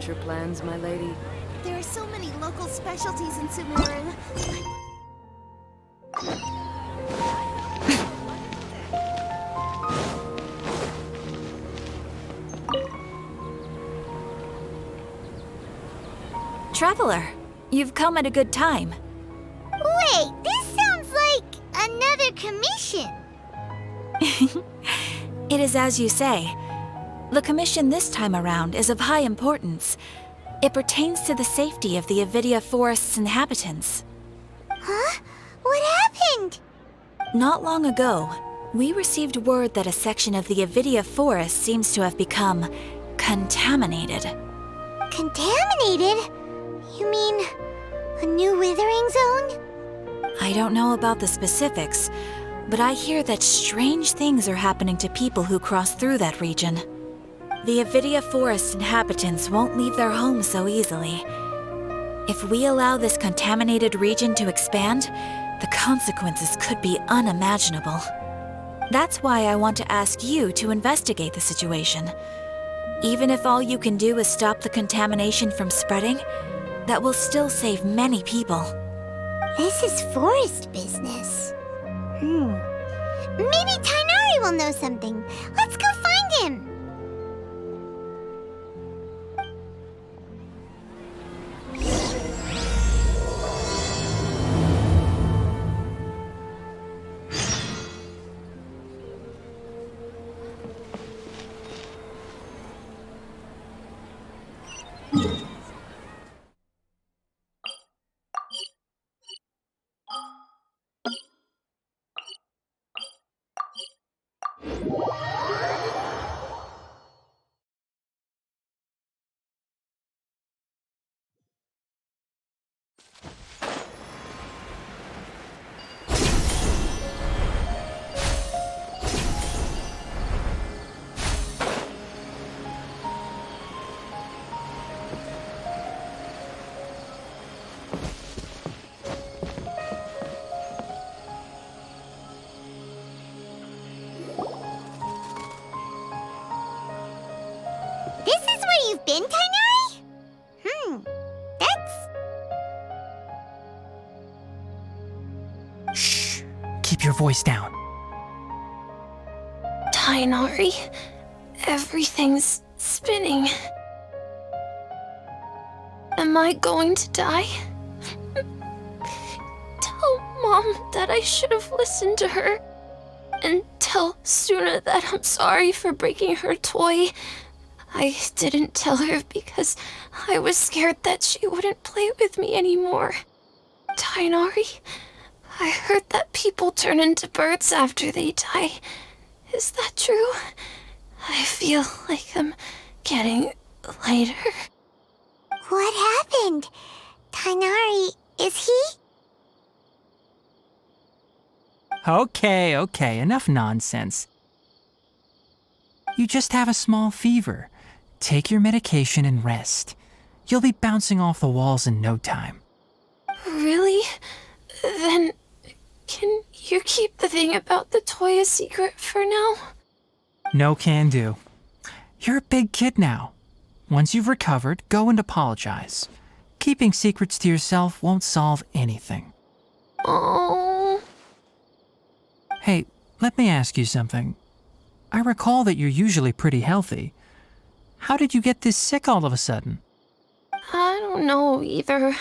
Your plans, my lady. There are so many local specialties in Sumeru. Traveler, you've come at a good time. Wait, this sounds like another commission. It is as you say. The commission this time around is of high importance. It pertains to the safety of the Avidia Forest's inhabitants. Huh? What happened? Not long ago, we received word that a section of the Avidia Forest seems to have become contaminated. Contaminated? You mean a new withering zone? I don't know about the specifics, but I hear that strange things are happening to people who cross through that region. The Avidia Forest inhabitants won't leave their homes so easily. If we allow this contaminated region to expand, the consequences could be unimaginable. That's why I want to ask you to investigate the situation. Even if all you can do is stop the contamination from spreading, that will still save many people. This is forest business. Maybe Tainari will know something. Let's go find him. This is where you've been, Tainari? That's... Shh! Keep your voice down. Tainari, everything's spinning. Am I going to die? Tell Mom that I should have listened to her. And tell Suna that I'm sorry for breaking her toy. I didn't tell her because I was scared that she wouldn't play with me anymore. Tainari, I heard that people turn into birds after they die. Is that true? I feel like I'm getting lighter. What happened? Tainari, is he? Okay, enough nonsense. You just have a small fever. Take your medication and rest. You'll be bouncing off the walls in no time. Really? Then, can you keep the thing about the toy a secret for now? No can do. You're a big kid now. Once you've recovered, go and apologize. Keeping secrets to yourself won't solve anything. Oh. Hey, let me ask you something. I recall that you're usually pretty healthy. How did you get this sick all of a sudden? I don't know either.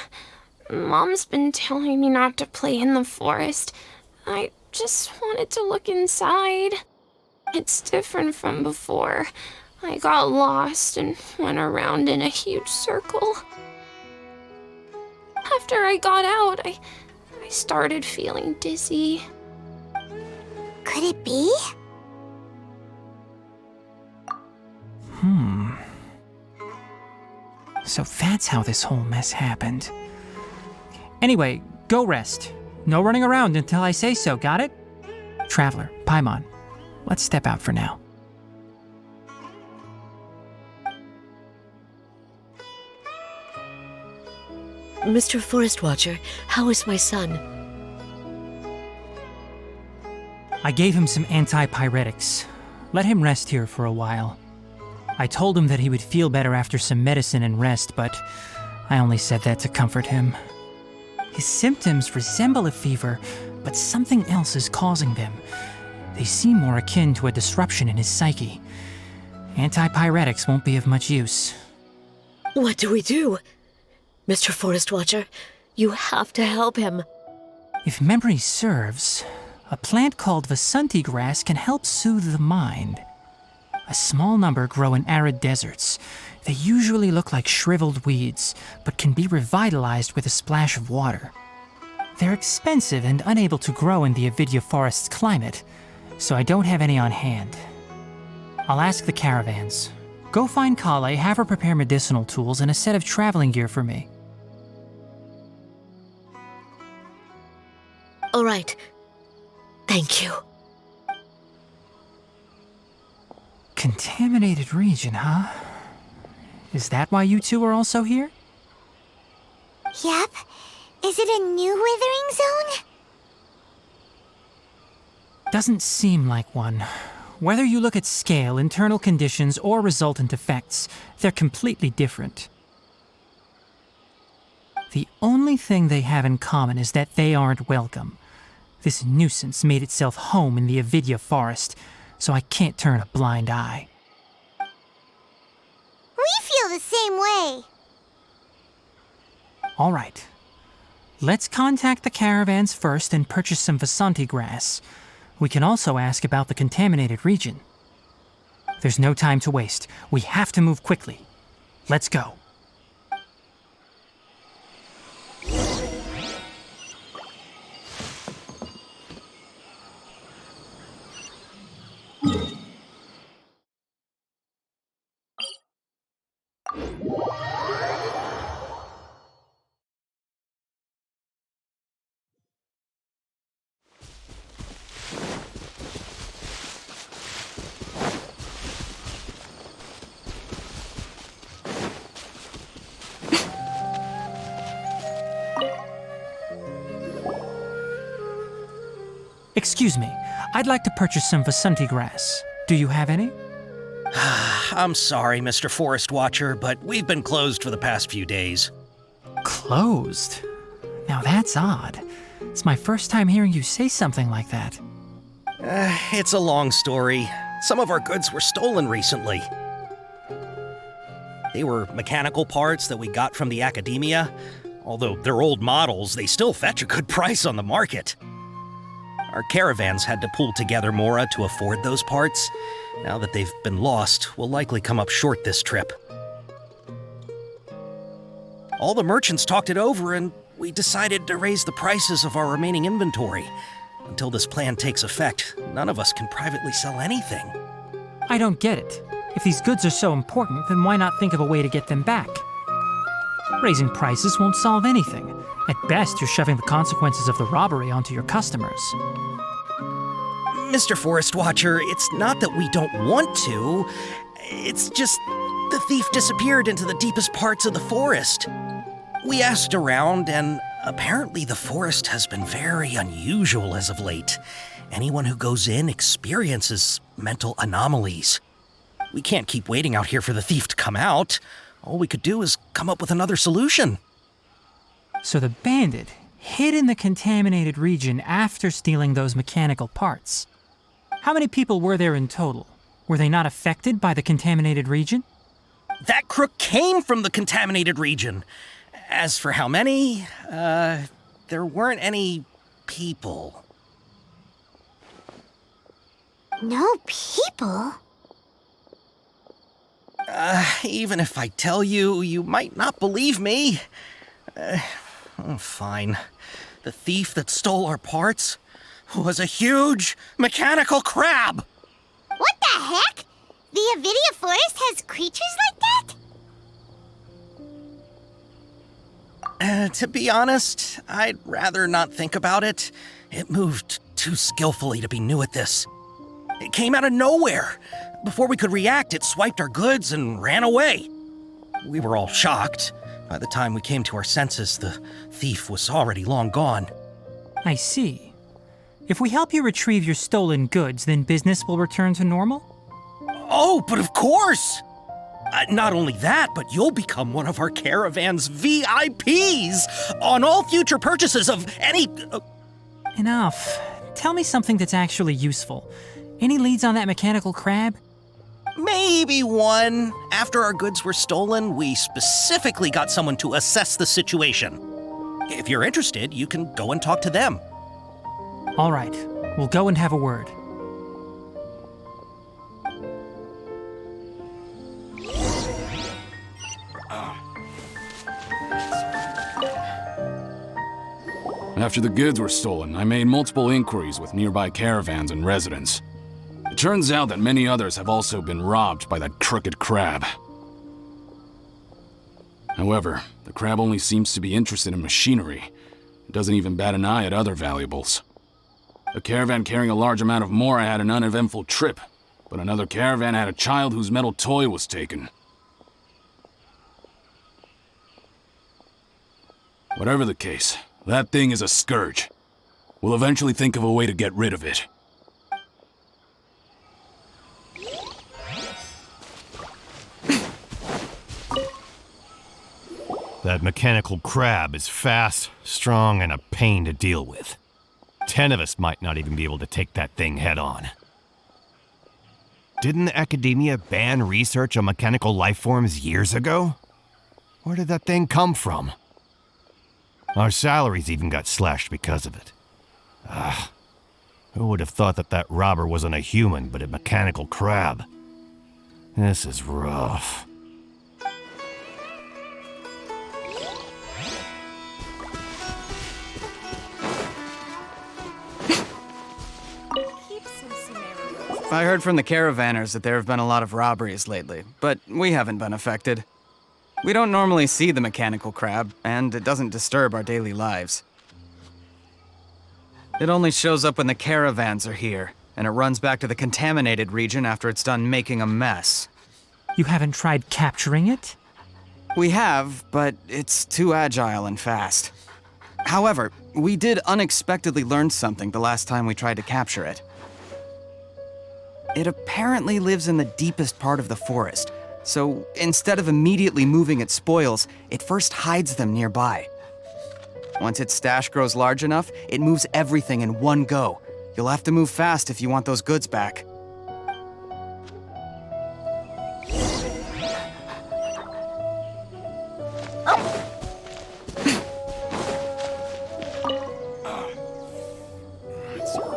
Mom's been telling me not to play in the forest. I just wanted to look inside. It's different from before. I got lost and went around in a huge circle. After I got out, I started feeling dizzy. Could it be? So that's how this whole mess happened. Anyway, go rest. No running around until I say so, got it? Traveler, Paimon, let's step out for now. Mr. Forest Watcher, how is my son? I gave him some antipyretics. Let him rest here for a while. I told him that he would feel better after some medicine and rest, but I only said that to comfort him. His symptoms resemble a fever, but something else is causing them. They seem more akin to a disruption in his psyche. Antipyretics won't be of much use. What do we do? Mr. Forest Watcher, you have to help him. If memory serves, a plant called Vasanti grass can help soothe the mind. A small number grow in arid deserts. They usually look like shriveled weeds, but can be revitalized with a splash of water. They're expensive and unable to grow in the Avidya forest's climate, so I don't have any on hand. I'll ask the caravans. Go find Kale, have her prepare medicinal tools and a set of traveling gear for me. All right. Thank you. Contaminated region, huh? Is that why you two are also here? Yep. Is it a new withering zone? Doesn't seem like one. Whether you look at scale, internal conditions, or resultant effects, they're completely different. The only thing they have in common is that they aren't welcome. This nuisance made itself home in the Avidya forest, so I can't turn a blind eye. We feel the same way. All right. Let's contact the caravans first and purchase some Vasanti grass. We can also ask about the contaminated region. There's no time to waste. We have to move quickly. Let's go. Excuse me, I'd like to purchase some Vasanti grass. Do you have any? I'm sorry, Mr. Forest Watcher, but we've been closed for the past few days. Closed? Now that's odd. It's my first time hearing you say something like that. It's a long story. Some of our goods were stolen recently. They were mechanical parts that we got from the academia. Although they're old models, they still fetch a good price on the market. Our caravans had to pull together Mora to afford those parts. Now that they've been lost, we'll likely come up short this trip. All the merchants talked it over, and we decided to raise the prices of our remaining inventory. Until this plan takes effect, none of us can privately sell anything. I don't get it. If these goods are so important, then why not think of a way to get them back? Raising prices won't solve anything. At best, you're shoving the consequences of the robbery onto your customers. Mr. Forest Watcher, it's not that we don't want to. It's just the thief disappeared into the deepest parts of the forest. We asked around, and apparently the forest has been very unusual as of late. Anyone who goes in experiences mental anomalies. We can't keep waiting out here for the thief to come out. All we could do is come up with another solution. So the bandit hid in the contaminated region after stealing those mechanical parts. How many people were there in total? Were they not affected by the contaminated region? That crook came from the contaminated region. As for how many, there weren't any people. No people? Even if I tell you, you might not believe me. Fine. The thief that stole our parts was a huge mechanical crab! What the heck? The Avidya forest has creatures like that? To be honest, I'd rather not think about it. It moved too skillfully to be new at this. It came out of nowhere. Before we could react, it swiped our goods and ran away. We were all shocked. By the time we came to our senses, the thief was already long gone. I see. If we help you retrieve your stolen goods, then business will return to normal? Oh, but of course! Not only that, but you'll become one of our caravan's VIPs on all future purchases of any... Enough. Tell me something that's actually useful. Any leads on that mechanical crab? Maybe one. After our goods were stolen, we specifically got someone to assess the situation. If you're interested, you can go and talk to them. All right. We'll go and have a word. After the goods were stolen, I made multiple inquiries with nearby caravans and residents. It turns out that many others have also been robbed by that crooked crab. However, the crab only seems to be interested in machinery. It doesn't even bat an eye at other valuables. A caravan carrying a large amount of Mora had an uneventful trip, but another caravan had a child whose metal toy was taken. Whatever the case, that thing is a scourge. We'll eventually think of a way to get rid of it. That mechanical crab is fast, strong, and a pain to deal with. 10 of us might not even be able to take that thing head on. Didn't academia ban research on mechanical life forms years ago? Where did that thing come from? Our salaries even got slashed because of it. Who would have thought that that robber wasn't a human but a mechanical crab? This is rough. I heard from the caravanners that there have been a lot of robberies lately, but we haven't been affected. We don't normally see the mechanical crab, and it doesn't disturb our daily lives. It only shows up when the caravans are here, and it runs back to the contaminated region after it's done making a mess. You haven't tried capturing it? We have, but it's too agile and fast. However, we did unexpectedly learn something the last time we tried to capture it. It apparently lives in the deepest part of the forest, so instead of immediately moving its spoils, it first hides them nearby. Once its stash grows large enough, it moves everything in one go. You'll have to move fast if you want those goods back.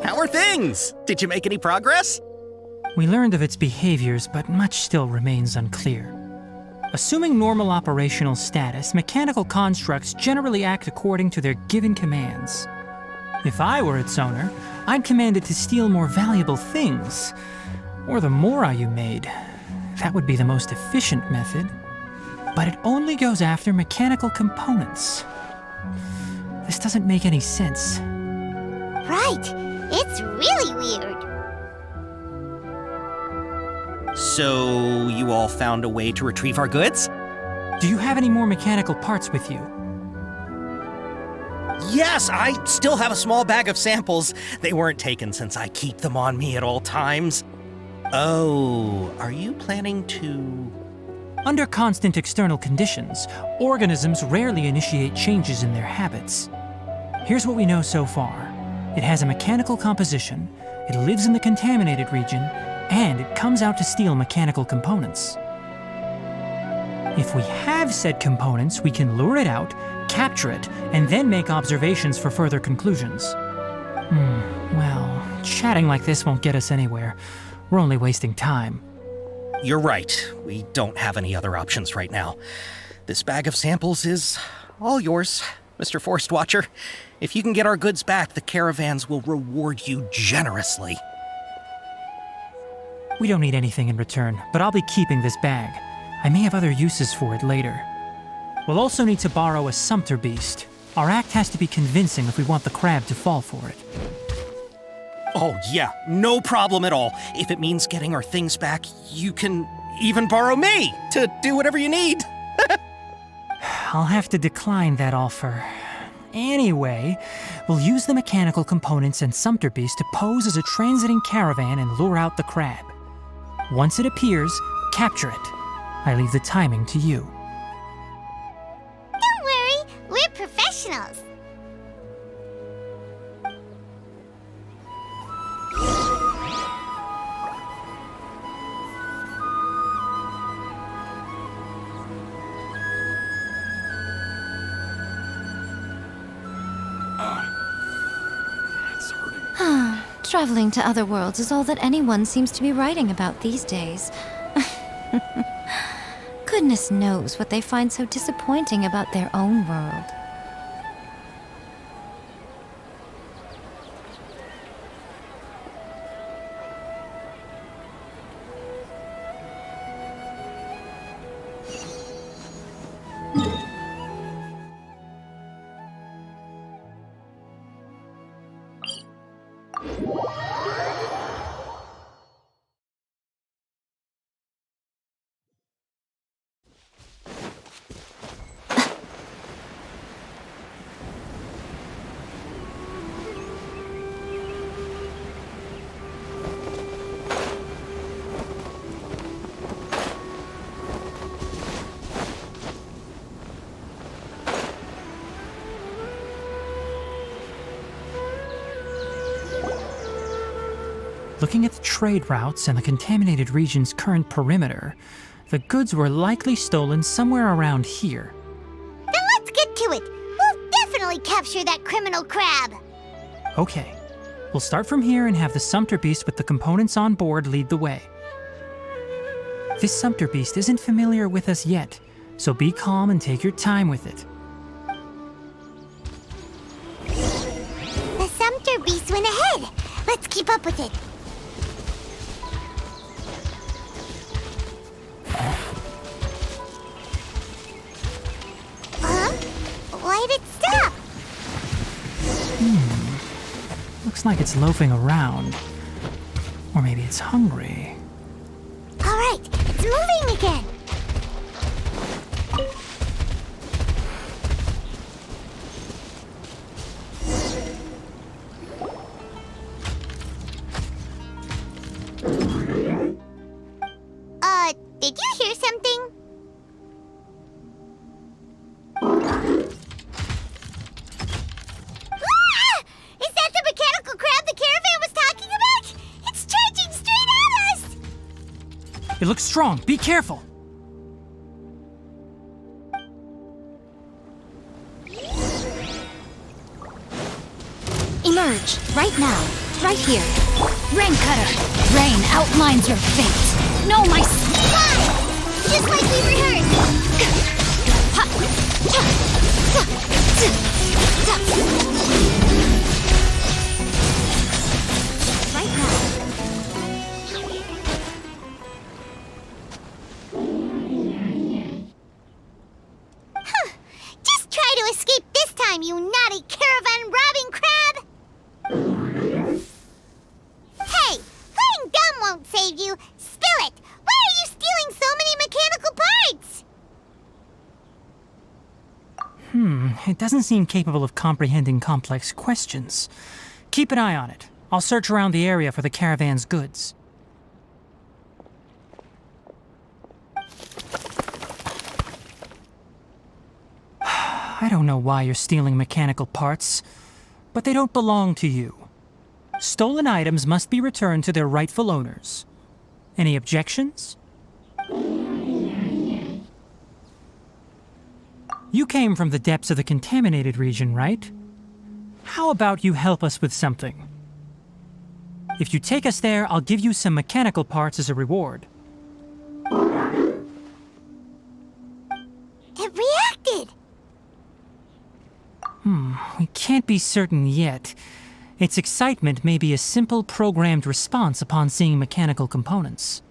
How are things? Did you make any progress? We learned of its behaviors, but much still remains unclear. Assuming normal operational status, mechanical constructs generally act according to their given commands. If I were its owner, I'd command it to steal more valuable things. Or the Mora you made. That would be the most efficient method. But it only goes after mechanical components. This doesn't make any sense. Right. It's really weird. So, you all found a way to retrieve our goods? Do you have any more mechanical parts with you? Yes, I still have a small bag of samples. They weren't taken since I keep them on me at all times. Oh, are you planning to... Under constant external conditions, organisms rarely initiate changes in their habits. Here's what we know so far. It has a mechanical composition, it lives in the contaminated region, and it comes out to steal mechanical components. If we have said components, we can lure it out, capture it, and then make observations for further conclusions. Well, chatting like this won't get us anywhere. We're only wasting time. You're right. We don't have any other options right now. This bag of samples is all yours, Mr. Forest Watcher. If you can get our goods back, the caravans will reward you generously. We don't need anything in return, but I'll be keeping this bag. I may have other uses for it later. We'll also need to borrow a sumpter beast. Our act has to be convincing if we want the crab to fall for it. Oh yeah, no problem at all. If it means getting our things back, you can even borrow me to do whatever you need. I'll have to decline that offer. Anyway, we'll use the mechanical components and sumpter beast to pose as a transiting caravan and lure out the crab. Once it appears, capture it. I leave the timing to you. Don't worry, we're professionals. It's hurting. Traveling to other worlds is all that anyone seems to be writing about these days. Goodness knows what they find so disappointing about their own world. Looking at the trade routes and the contaminated region's current perimeter, the goods were likely stolen somewhere around here. Then let's get to it. We'll definitely capture that criminal crab. Okay, we'll start from here and have the Sumpter Beast with the components on board lead the way. This Sumpter Beast isn't familiar with us yet, so be calm and take your time with it. The Sumpter Beast went ahead. Let's keep up with it. Why'd it stop? Looks like it's loafing around. Or maybe it's hungry. All right, it's moving again. Did you hear something? Ah! Is that the mechanical crab the caravan was talking about? It's charging straight at us! It looks strong. Be careful. Emerge, right now, right here. Rain Cutter, rain outlines your fate. No, my Fine! Just like we rehearsed! Right now. Just try to escape this time, you naughty caravan-robbing crab! Hey, playing dumb won't save you. Spill it! Why are you stealing so many mechanical parts? It doesn't seem capable of comprehending complex questions. Keep an eye on it. I'll search around the area for the caravan's goods. I don't know why you're stealing mechanical parts, but they don't belong to you. Stolen items must be returned to their rightful owners. Any objections? You came from the depths of the contaminated region, right? How about you help us with something? If you take us there, I'll give you some mechanical parts as a reward. It reacted! We can't be certain yet. Its excitement may be a simple programmed response upon seeing mechanical components.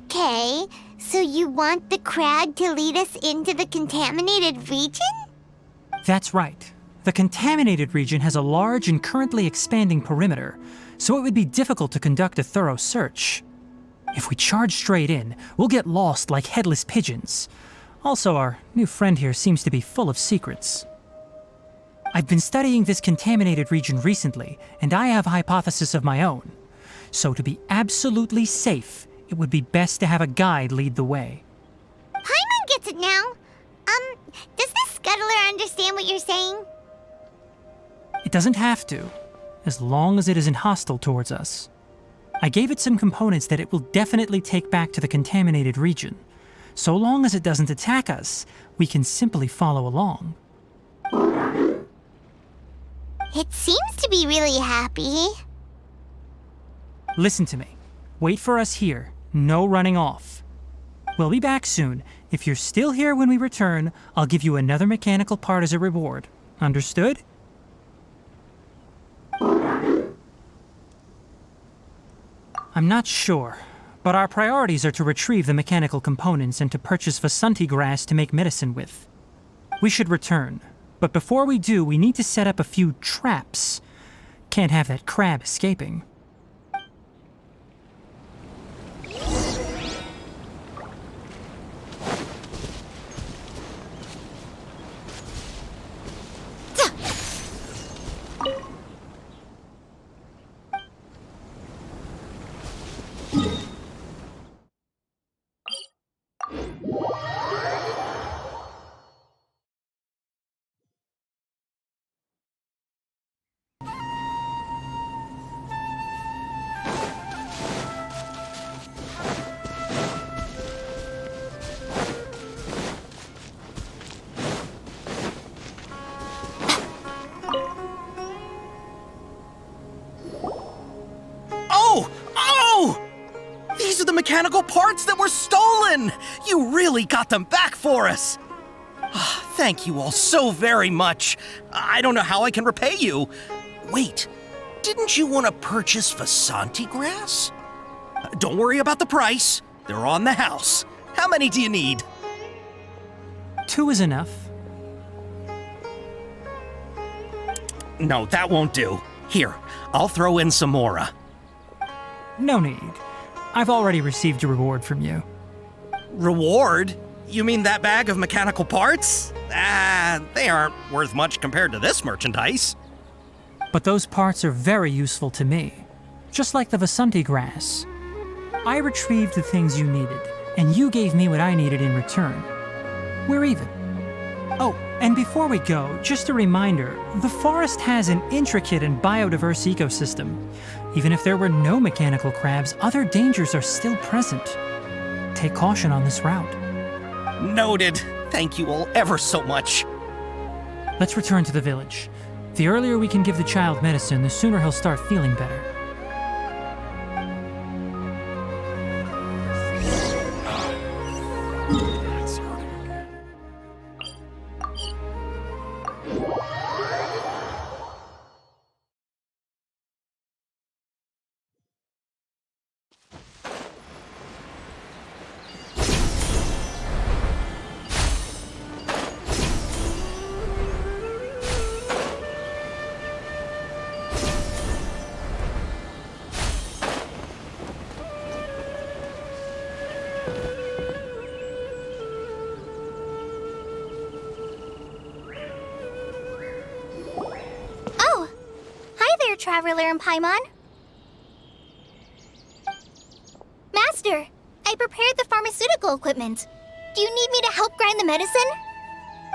Okay, so you want the crab to lead us into the contaminated region? That's right. The contaminated region has a large and currently expanding perimeter, so it would be difficult to conduct a thorough search. If we charge straight in, we'll get lost like headless pigeons. Also, our new friend here seems to be full of secrets. I've been studying this contaminated region recently, and I have a hypothesis of my own. So to be absolutely safe, it would be best to have a guide lead the way. Paimon gets it now. Does the scuttler understand what you're saying? It doesn't have to, as long as it isn't hostile towards us. I gave it some components that it will definitely take back to the contaminated region. So long as it doesn't attack us, we can simply follow along. It seems to be really happy. Listen to me. Wait for us here. No running off. We'll be back soon. If you're still here when we return, I'll give you another mechanical part as a reward. Understood? I'm not sure, but our priorities are to retrieve the mechanical components and to purchase Vasanti grass to make medicine with. We should return, but before we do, we need to set up a few traps. Can't have that crab escaping. Mechanical parts that were stolen! You really got them back for us! Thank you all so very much. I don't know how I can repay you. Wait, didn't you want to purchase Vasanti grass? Don't worry about the price. They're on the house. How many do you need? 2 is enough. No, that won't do. Here, I'll throw in some more. No need. I've already received a reward from you. Reward? You mean that bag of mechanical parts? They aren't worth much compared to this merchandise. But those parts are very useful to me. Just like the Vasanti grass. I retrieved the things you needed, and you gave me what I needed in return. We're even. Oh, and before we go, just a reminder, the forest has an intricate and biodiverse ecosystem. Even if there were no mechanical crabs, other dangers are still present. Take caution on this route. Noted. Thank you all ever so much. Let's return to the village. The earlier we can give the child medicine, the sooner he'll start feeling better. Traveler and Paimon. Master, I prepared the pharmaceutical equipment. Do you need me to help grind the medicine?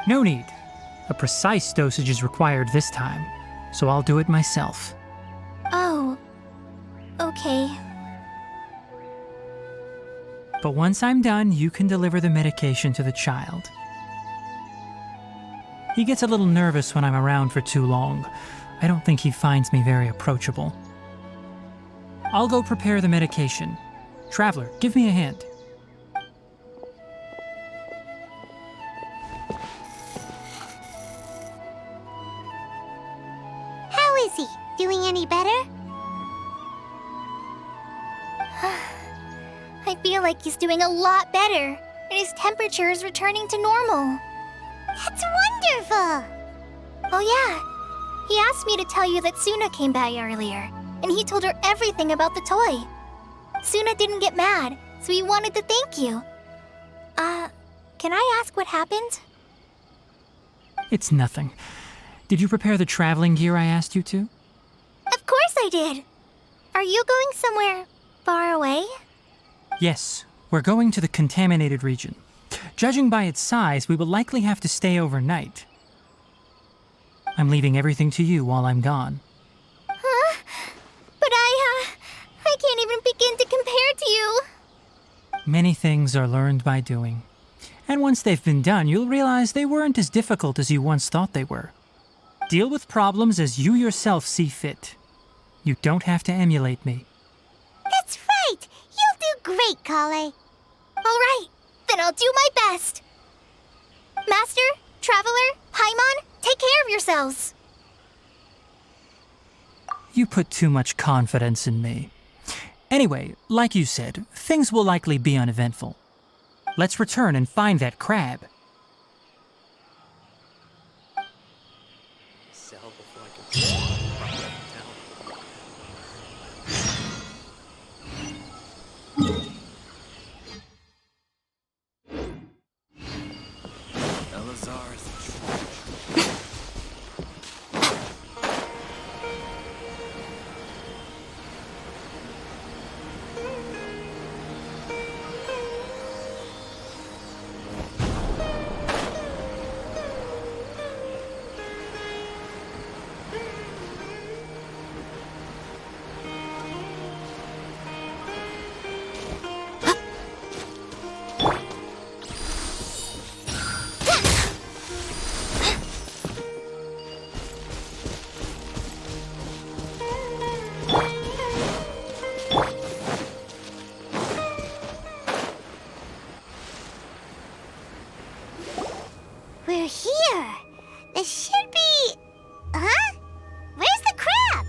No need. A precise dosage is required this time, so I'll do it myself. Oh, okay. But once I'm done, you can deliver the medication to the child. He gets a little nervous when I'm around for too long. I don't think he finds me very approachable. I'll go prepare the medication. Traveler, give me a hand. How is he? Doing any better? I feel like he's doing a lot better, and his temperature is returning to normal. That's wonderful! Oh yeah. He asked me to tell you that Suna came by earlier, and he told her everything about the toy. Suna didn't get mad, so he wanted to thank you. Can I ask what happened? It's nothing. Did you prepare the traveling gear I asked you to? Of course I did. Are you going somewhere far away? Yes, we're going to the contaminated region. Judging by its size, we will likely have to stay overnight. I'm leaving everything to you while I'm gone. Huh? But I can't even begin to compare to you. Many things are learned by doing. And once they've been done, you'll realize they weren't as difficult as you once thought they were. Deal with problems as you yourself see fit. You don't have to emulate me. That's right. You'll do great, Kale. All right, then I'll do my best. Master, Traveler, Paimon, take care of yourselves. You put too much confidence in me. Anyway, like you said, things will likely be uneventful. Let's return and find that crab. We're here. This should be... Huh? Where's the crab?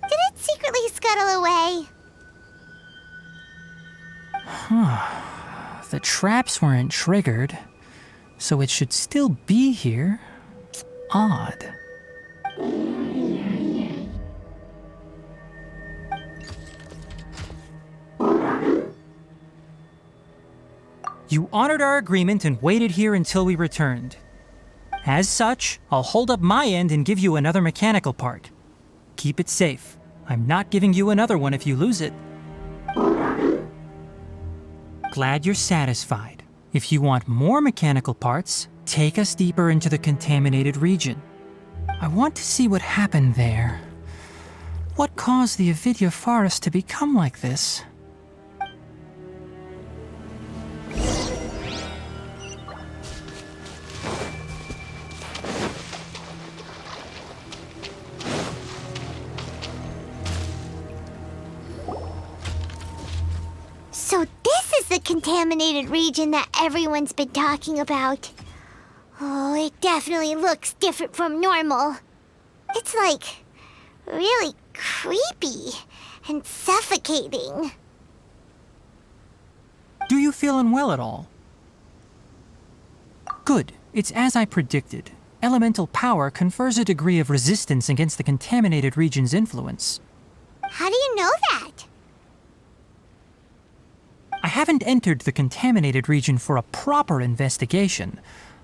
Did it secretly scuttle away? The traps weren't triggered, so it should still be here. Odd. You honored our agreement and waited here until we returned. As such, I'll hold up my end and give you another mechanical part. Keep it safe. I'm not giving you another one if you lose it. Glad you're satisfied. If you want more mechanical parts, take us deeper into the contaminated region. I want to see what happened there. What caused the Avidya forest to become like this? So this is the contaminated region that everyone's been talking about. Oh, it definitely looks different from normal. It's like really creepy and suffocating. Do you feel unwell at all? Good. It's as I predicted. Elemental power confers a degree of resistance against the contaminated region's influence. How do you know that? I haven't entered the contaminated region for a proper investigation,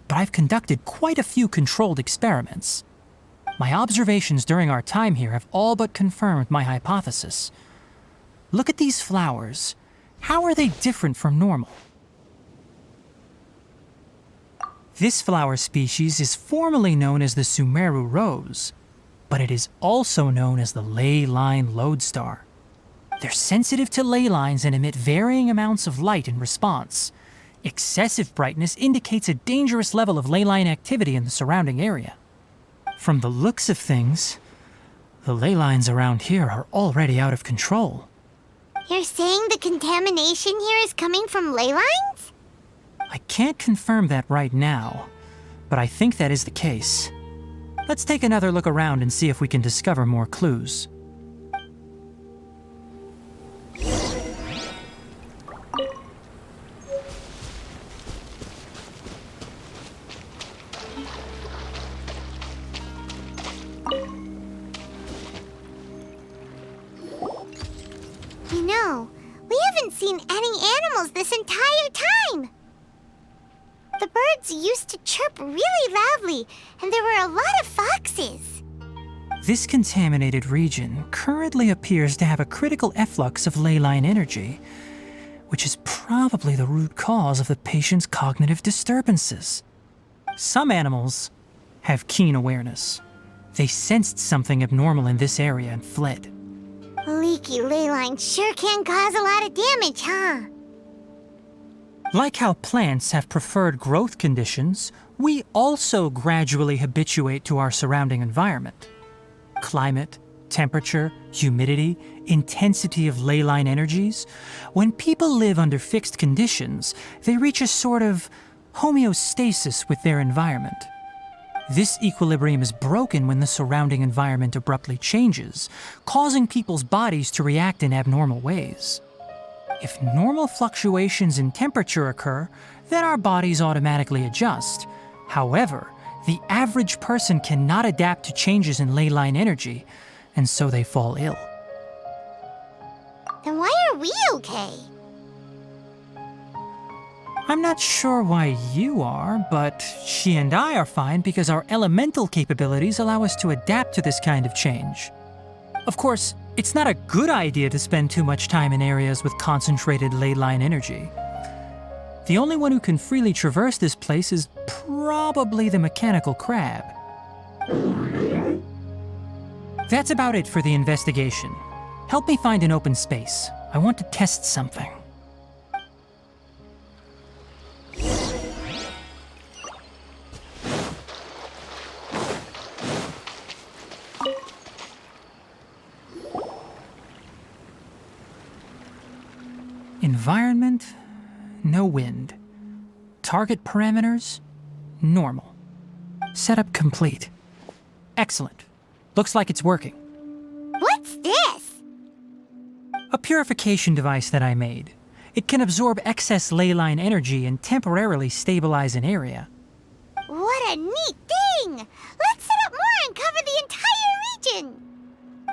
but I've conducted quite a few controlled experiments. My observations during our time here have all but confirmed my hypothesis. Look at these flowers. How are they different from normal? This flower species is formally known as the Sumeru rose, but it is also known as the ley line lodestar. They're sensitive to ley lines and emit varying amounts of light in response. Excessive brightness indicates a dangerous level of ley line activity in the surrounding area. From the looks of things, the ley lines around here are already out of control. You're saying the contamination here is coming from ley lines? I can't confirm that right now, but I think that is the case. Let's take another look around and see if we can discover more clues. You know, we haven't seen any animals this entire time. The birds used to chirp really loudly, and there were a lot of foxes. This contaminated region currently appears to have a critical efflux of ley line energy, which is probably the root cause of the patient's cognitive disturbances. Some animals have keen awareness. They sensed something abnormal in this area and fled. Leaky ley lines sure can cause a lot of damage, huh? Like how plants have preferred growth conditions, we also gradually habituate to our surrounding environment. Climate, temperature, humidity, intensity of ley line energies. When people live under fixed conditions, they reach a sort of homeostasis with their environment. This equilibrium is broken when the surrounding environment abruptly changes, causing people's bodies to react in abnormal ways. If normal fluctuations in temperature occur, then our bodies automatically adjust. However, the average person cannot adapt to changes in ley line energy, and so they fall ill. Then why are we okay? I'm not sure why you are, but she and I are fine because our elemental capabilities allow us to adapt to this kind of change. Of course, it's not a good idea to spend too much time in areas with concentrated ley line energy. The only one who can freely traverse this place is probably the mechanical crab. That's about it for the investigation. Help me find an open space. I want to test something. Environment, no wind. Target parameters, normal. Setup complete. Excellent. Looks like it's working. What's this? A purification device that I made. It can absorb excess ley line energy and temporarily stabilize an area. What a neat thing! Let's set up more and cover the entire region!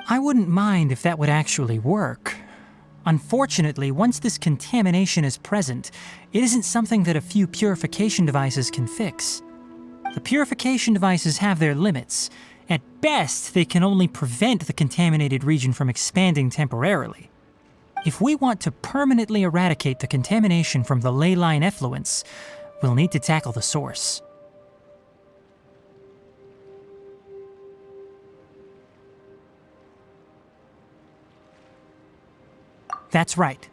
I wouldn't mind if that would actually work. Unfortunately, once this contamination is present, it isn't something that a few purification devices can fix. The purification devices have their limits. At best, they can only prevent the contaminated region from expanding temporarily. If we want to permanently eradicate the contamination from the ley line effluents, we'll need to tackle the source. That's right.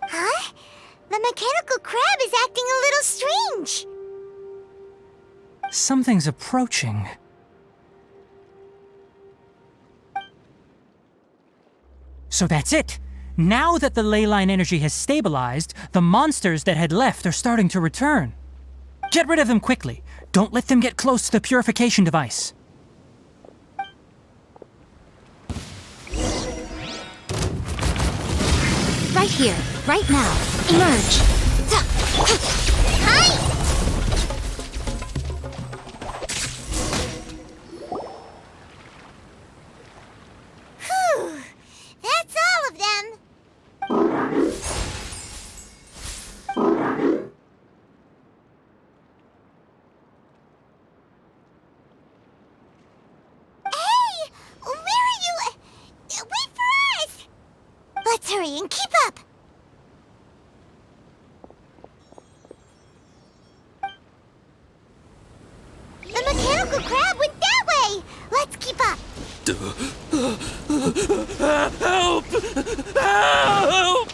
Huh? The mechanical crab is acting a little strange. Something's approaching. So that's it. Now that the ley line energy has stabilized, the monsters that had left are starting to return. Get rid of them quickly. Don't let them get close to the purification device. Right here, right now. Emerge. Hi! Whew! That's all of them! Hey! Where are you? Wait for us! Let's hurry and keep up! The mechanical crab went that way! Let's keep up! Help! Help!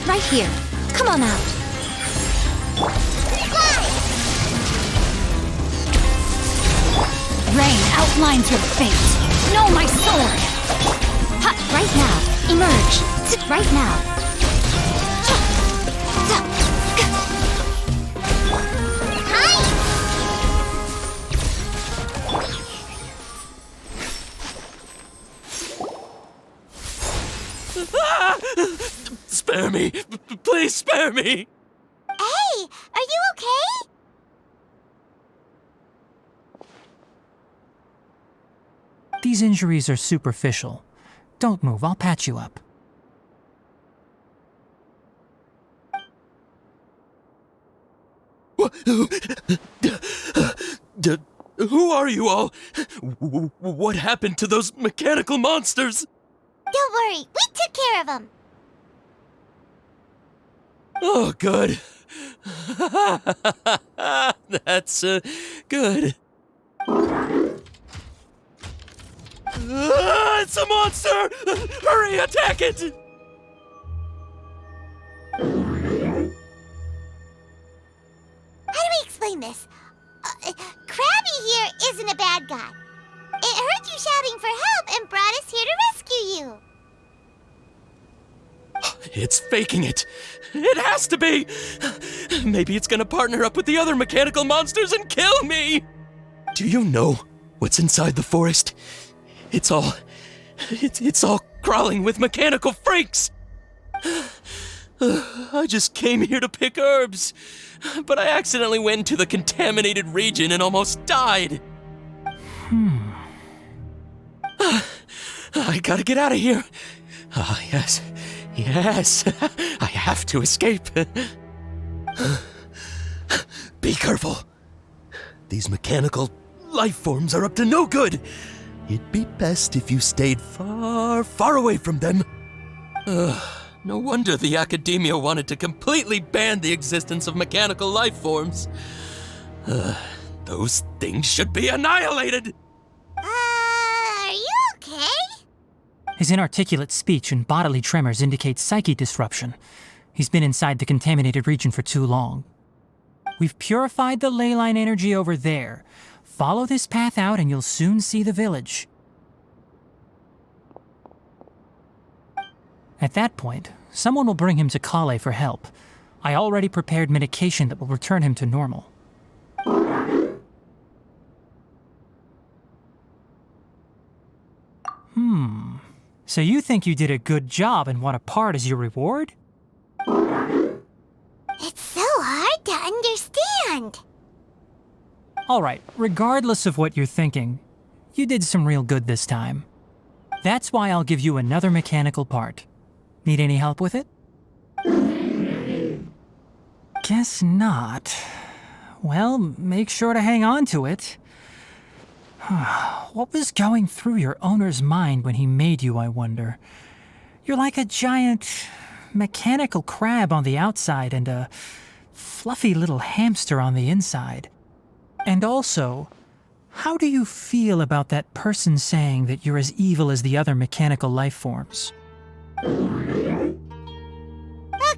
Right here. Come on out. Fly! Rain outlines your fate. Know my sword. Ha! Right now. Emerge. Sit right now. Spare me! Please spare me! Hey! Are you okay? These injuries are superficial. Don't move, I'll patch you up. Who are you all? What happened to those mechanical monsters? Don't worry, we took care of them. Oh, good. That's good. It's a monster! Hurry, attack it! How do we explain this? Krabby here isn't a bad guy. It heard you shouting for help and brought us here to rescue you. It's faking it. It has to be. Maybe it's gonna partner up with the other mechanical monsters and kill me. Do you know what's inside the forest? It's all crawling with mechanical freaks. I just came here to pick herbs, but I accidentally went into the contaminated region and almost died. I gotta get out of here. Yes, I have to escape. Be careful. These mechanical life forms are up to no good. It'd be best if you stayed far, far away from them. No wonder the academia wanted to completely ban the existence of mechanical life forms. Those things should be annihilated! Are you okay? His inarticulate speech and bodily tremors indicate psyche disruption. He's been inside the contaminated region for too long. We've purified the ley line energy over there. Follow this path out and you'll soon see the village. At that point, someone will bring him to Kale for help. I already prepared medication that will return him to normal. So you think you did a good job and want a part as your reward? It's so hard to understand. Alright, regardless of what you're thinking, you did some real good this time. That's why I'll give you another mechanical part. Need any help with it? Guess not. Well, make sure to hang on to it. What was going through your owner's mind when he made you, I wonder? You're like a giant mechanical crab on the outside and a fluffy little hamster on the inside. And also, how do you feel about that person saying that you're as evil as the other mechanical life forms? Okay,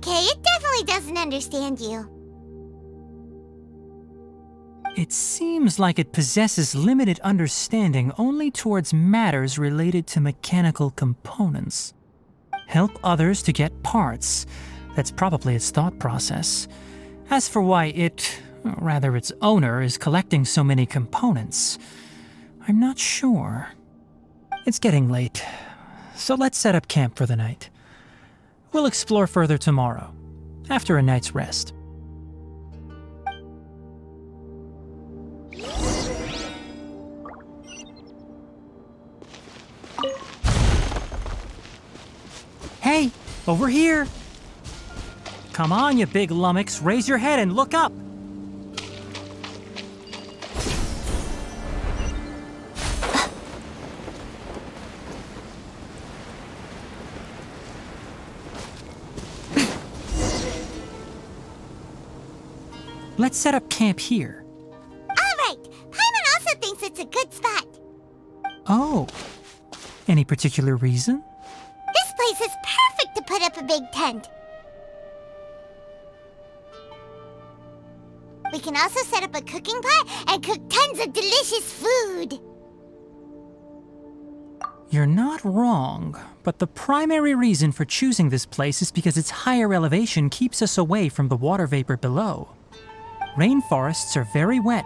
it definitely doesn't understand you. It seems like it possesses limited understanding only towards matters related to mechanical components. Help others to get parts. That's probably its thought process. As for why its owner, is collecting so many components, I'm not sure. It's getting late, so let's set up camp for the night. We'll explore further tomorrow, after a night's rest. Hey, over here! Come on, you big lummox, raise your head and look up! Let's set up camp here. All right, Paimon also thinks it's a good spot. Oh, any particular reason? This place is perfect to put up a big tent. We can also set up a cooking pot and cook tons of delicious food. You're not wrong, but the primary reason for choosing this place is because its higher elevation keeps us away from the water vapor below. Rainforests are very wet.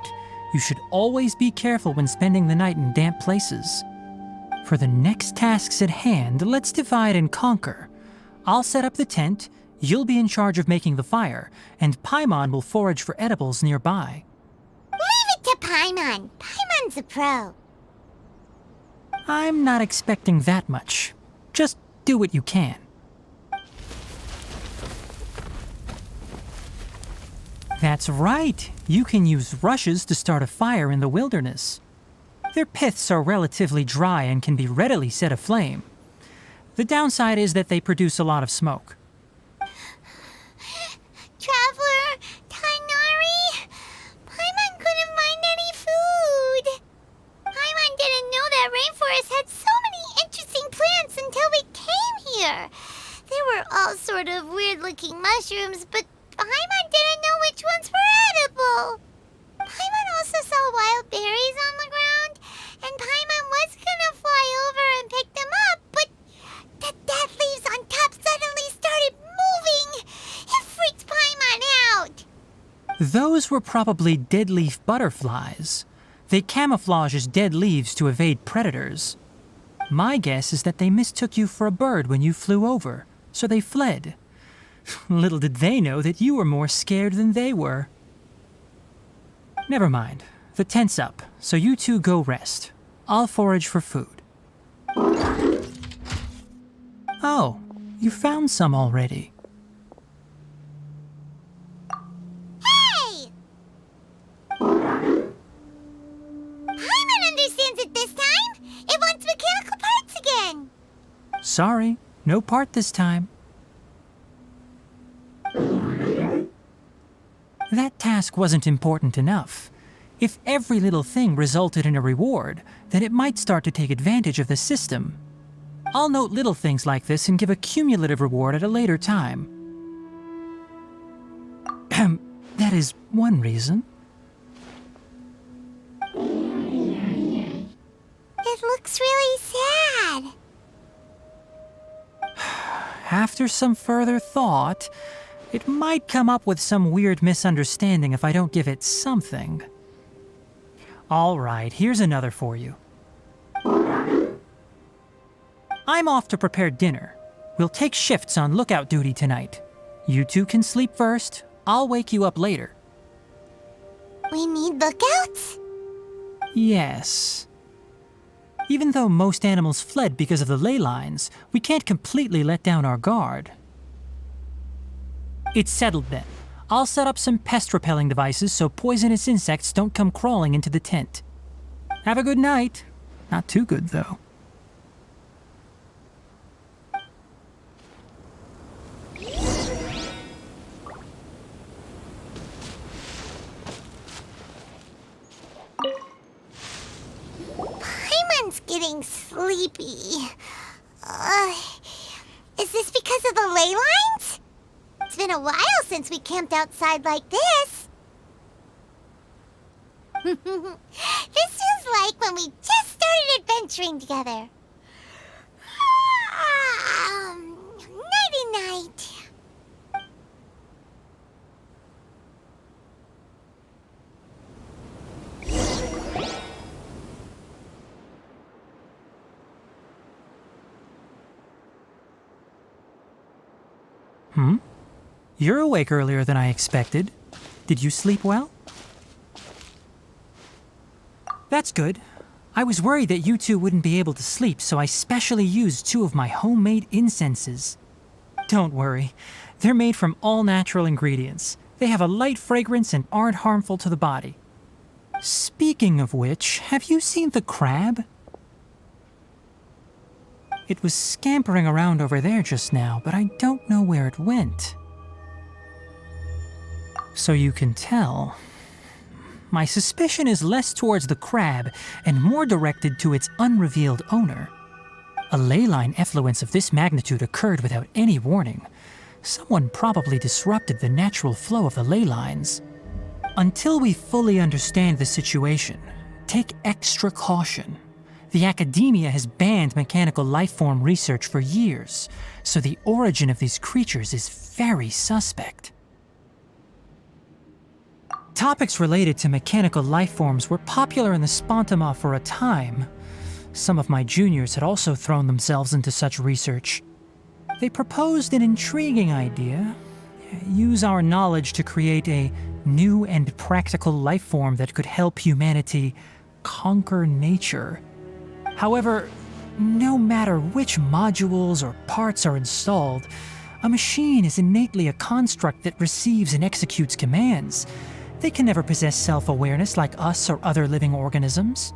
You should always be careful when spending the night in damp places. For the next tasks at hand, let's divide and conquer. I'll set up the tent, you'll be in charge of making the fire, and Paimon will forage for edibles nearby. Leave it to Paimon. Paimon's a pro. I'm not expecting that much. Just do what you can. That's right. You can use rushes to start a fire in the wilderness. Their piths are relatively dry and can be readily set aflame. The downside is that they produce a lot of smoke. Traveler, Tainari, Paimon couldn't find any food. Paimon didn't know that rainforest had so many interesting plants until we came here. They were all sort of weird-looking mushrooms, but Paimon didn't know which ones were edible. Paimon also saw wild berries on the ground, and Paimon was gonna fly over and pick them up, but the dead leaves on top suddenly started moving. It freaked Paimon out. Those were probably dead leaf butterflies. They camouflage as dead leaves to evade predators. My guess is that they mistook you for a bird when you flew over, so they fled. Little did they know that you were more scared than they were. Never mind. The tent's up, so you two go rest. I'll forage for food. Oh, you found some already. Hey! Paimon understands it this time. It wants mechanical parts again. Sorry, no part this time. That task wasn't important enough. If every little thing resulted in a reward, then it might start to take advantage of the system. I'll note little things like this and give a cumulative reward at a later time. That is one reason. It looks really sad. After some further thought, it might come up with some weird misunderstanding if I don't give it something. All right, here's another for you. I'm off to prepare dinner. We'll take shifts on lookout duty tonight. You two can sleep first. I'll wake you up later. We need lookouts? Yes. Even though most animals fled because of the ley lines, we can't completely let down our guard. It's settled then. I'll set up some pest-repelling devices so poisonous insects don't come crawling into the tent. Have a good night. Not too good, though. Paimon's getting sleepy. Is this because of the ley lines? It's been a while since we camped outside like this. This feels like when we just started adventuring together. Nighty-night. You're awake earlier than I expected. Did you sleep well? That's good. I was worried that you two wouldn't be able to sleep, so I specially used 2 of my homemade incenses. Don't worry. They're made from all natural ingredients. They have a light fragrance and aren't harmful to the body. Speaking of which, have you seen the crab? It was scampering around over there just now, but I don't know where it went. So you can tell. My suspicion is less towards the crab and more directed to its unrevealed owner. A ley line effluence of this magnitude occurred without any warning. Someone probably disrupted the natural flow of the ley lines. Until we fully understand the situation, take extra caution. The academia has banned mechanical lifeform research for years, so the origin of these creatures is very suspect. Topics related to mechanical lifeforms were popular in the Spontama for a time. Some of my juniors had also thrown themselves into such research. They proposed an intriguing idea: use our knowledge to create a new and practical lifeform that could help humanity conquer nature. However, no matter which modules or parts are installed, A machine is innately a construct that receives and executes commands. They can never possess self-awareness like us or other living organisms.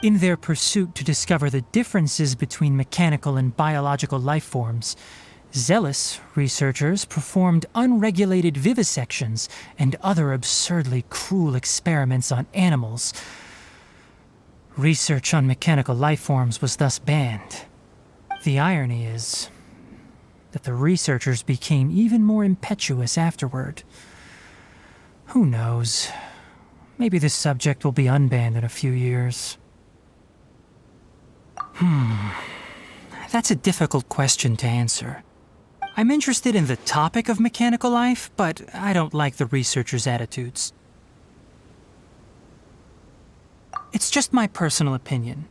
In their pursuit to discover the differences between mechanical and biological life forms, zealous researchers performed unregulated vivisections and other absurdly cruel experiments on animals. Research on mechanical life forms was thus banned. The irony is that the researchers became even more impetuous afterward. Who knows? Maybe this subject will be unbanned in a few years. That's a difficult question to answer. I'm interested in the topic of mechanical life, but I don't like the researchers' attitudes. It's just my personal opinion.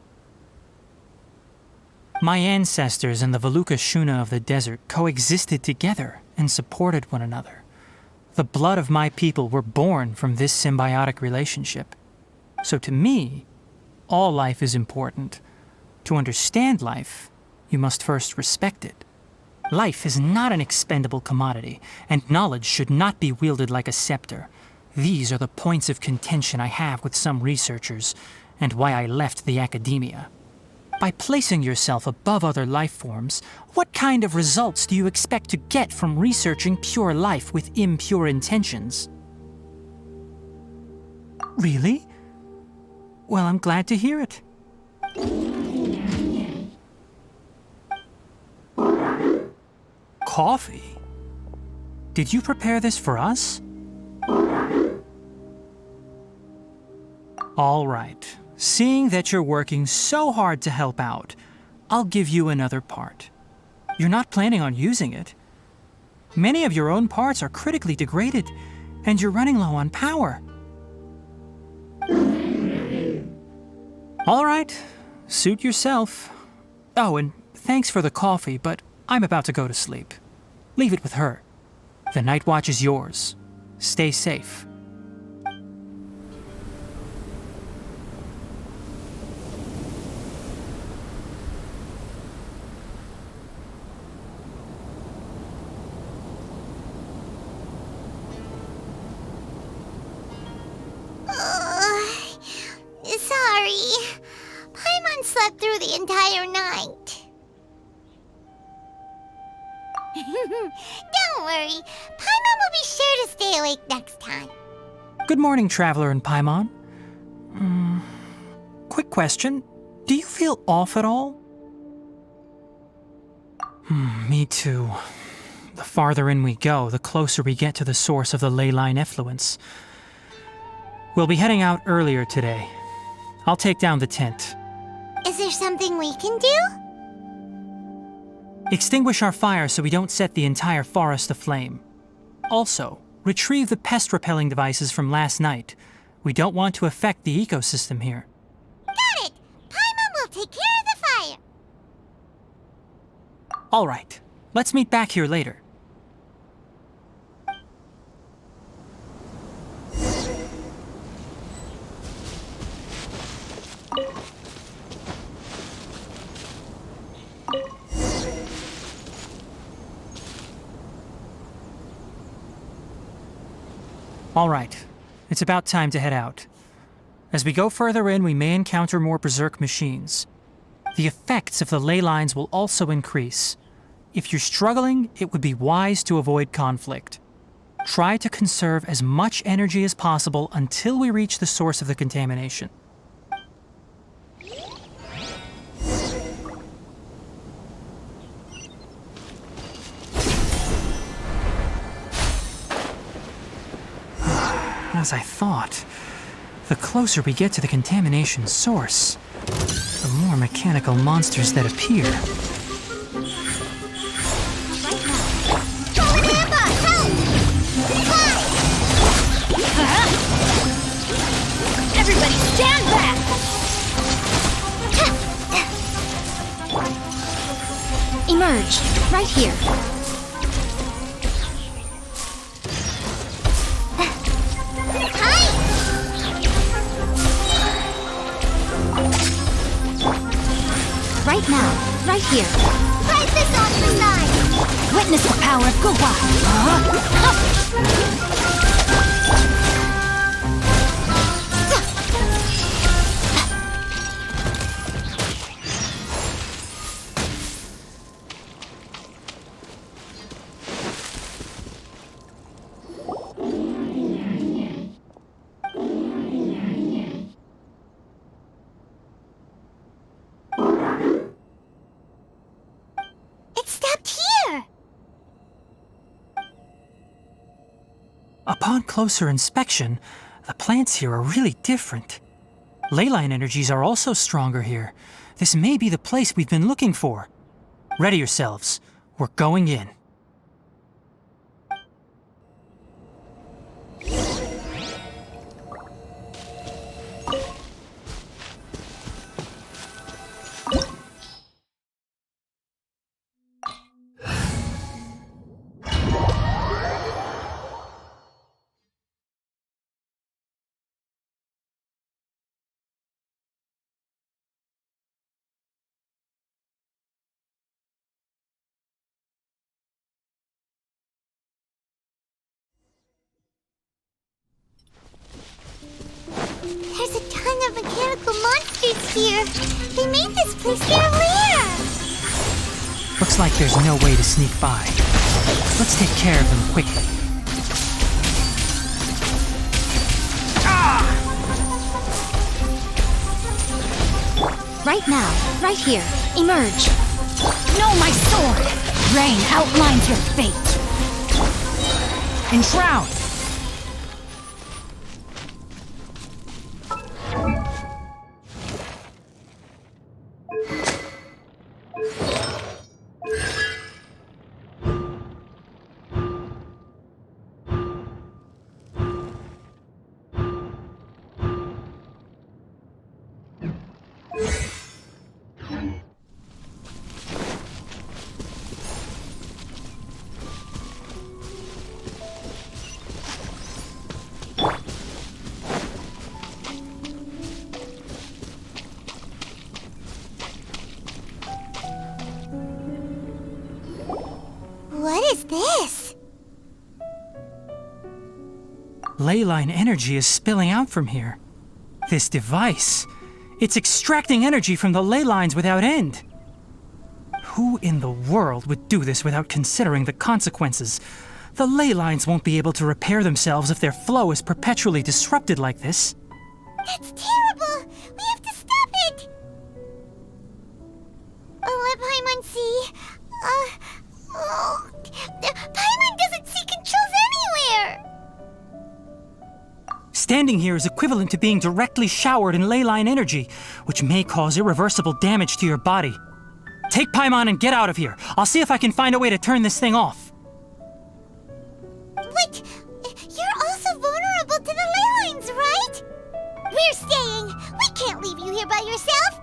My ancestors and the Veluca Shuna of the desert coexisted together and supported one another. The blood of my people were born from this symbiotic relationship. So to me, all life is important. To understand life, you must first respect it. Life is not an expendable commodity, and knowledge should not be wielded like a scepter. These are the points of contention I have with some researchers, and why I left the academia. By placing yourself above other life forms, what kind of results do you expect to get from researching pure life with impure intentions? Really? Well, I'm glad to hear it. Coffee? Did you prepare this for us? All right. Seeing that you're working so hard to help out, I'll give you another part. You're not planning on using it. Many of your own parts are critically degraded, and you're running low on power. All right. Suit yourself. Oh, and thanks for the coffee, but I'm about to go to sleep. Leave it with her. The night watch is yours. Stay safe. Sorry. Paimon slept through the entire night. Don't worry. Paimon will be sure to stay awake next time. Good morning, Traveler and Paimon. Quick question. Do you feel off at all? Me too. The farther in we go, the closer we get to the source of the ley line effluence. We'll be heading out earlier today. I'll take down the tent. Is there something we can do? Extinguish our fire so we don't set the entire forest aflame. Also, retrieve the pest-repelling devices from last night. We don't want to affect the ecosystem here. Got it! Paimon will take care of the fire. All right. Let's meet back here later. All right, it's about time to head out. As we go further in, we may encounter more berserk machines. The effects of the ley lines will also increase. If you're struggling, it would be wise to avoid conflict. Try to conserve as much energy as possible until we reach the source of the contamination. As I thought, the closer we get to the contamination source, the more mechanical monsters that appear. Everybody stand back! Emerge, right here. Right now, right here. Fight this off the side! Witness the power of Guhua! It stopped here! Upon closer inspection, the plants here are really different. Ley line energies are also stronger here. This may be the place we've been looking for. Ready yourselves. We're going in. There's a ton of mechanical monsters here. They made this place their lair. Looks like there's no way to sneak by. Let's take care of them quickly. Right now, right here, emerge. Know my sword! Rain outlines your fate. Enshroud! What is this? Ley line energy is spilling out from here. This device, it's extracting energy from the ley lines without end. Who in the world would do this without considering the consequences? The ley lines won't be able to repair themselves if their flow is perpetually disrupted like this. That's terrible! We have to stop it! Let Paimon see. Paimon doesn't see controls anywhere! Standing here is equivalent to being directly showered in ley line energy, which may cause irreversible damage to your body. Take Paimon and get out of here. I'll see if I can find a way to turn this thing off. Wait, you're also vulnerable to the ley lines, right? We're staying. We can't leave you here by yourself.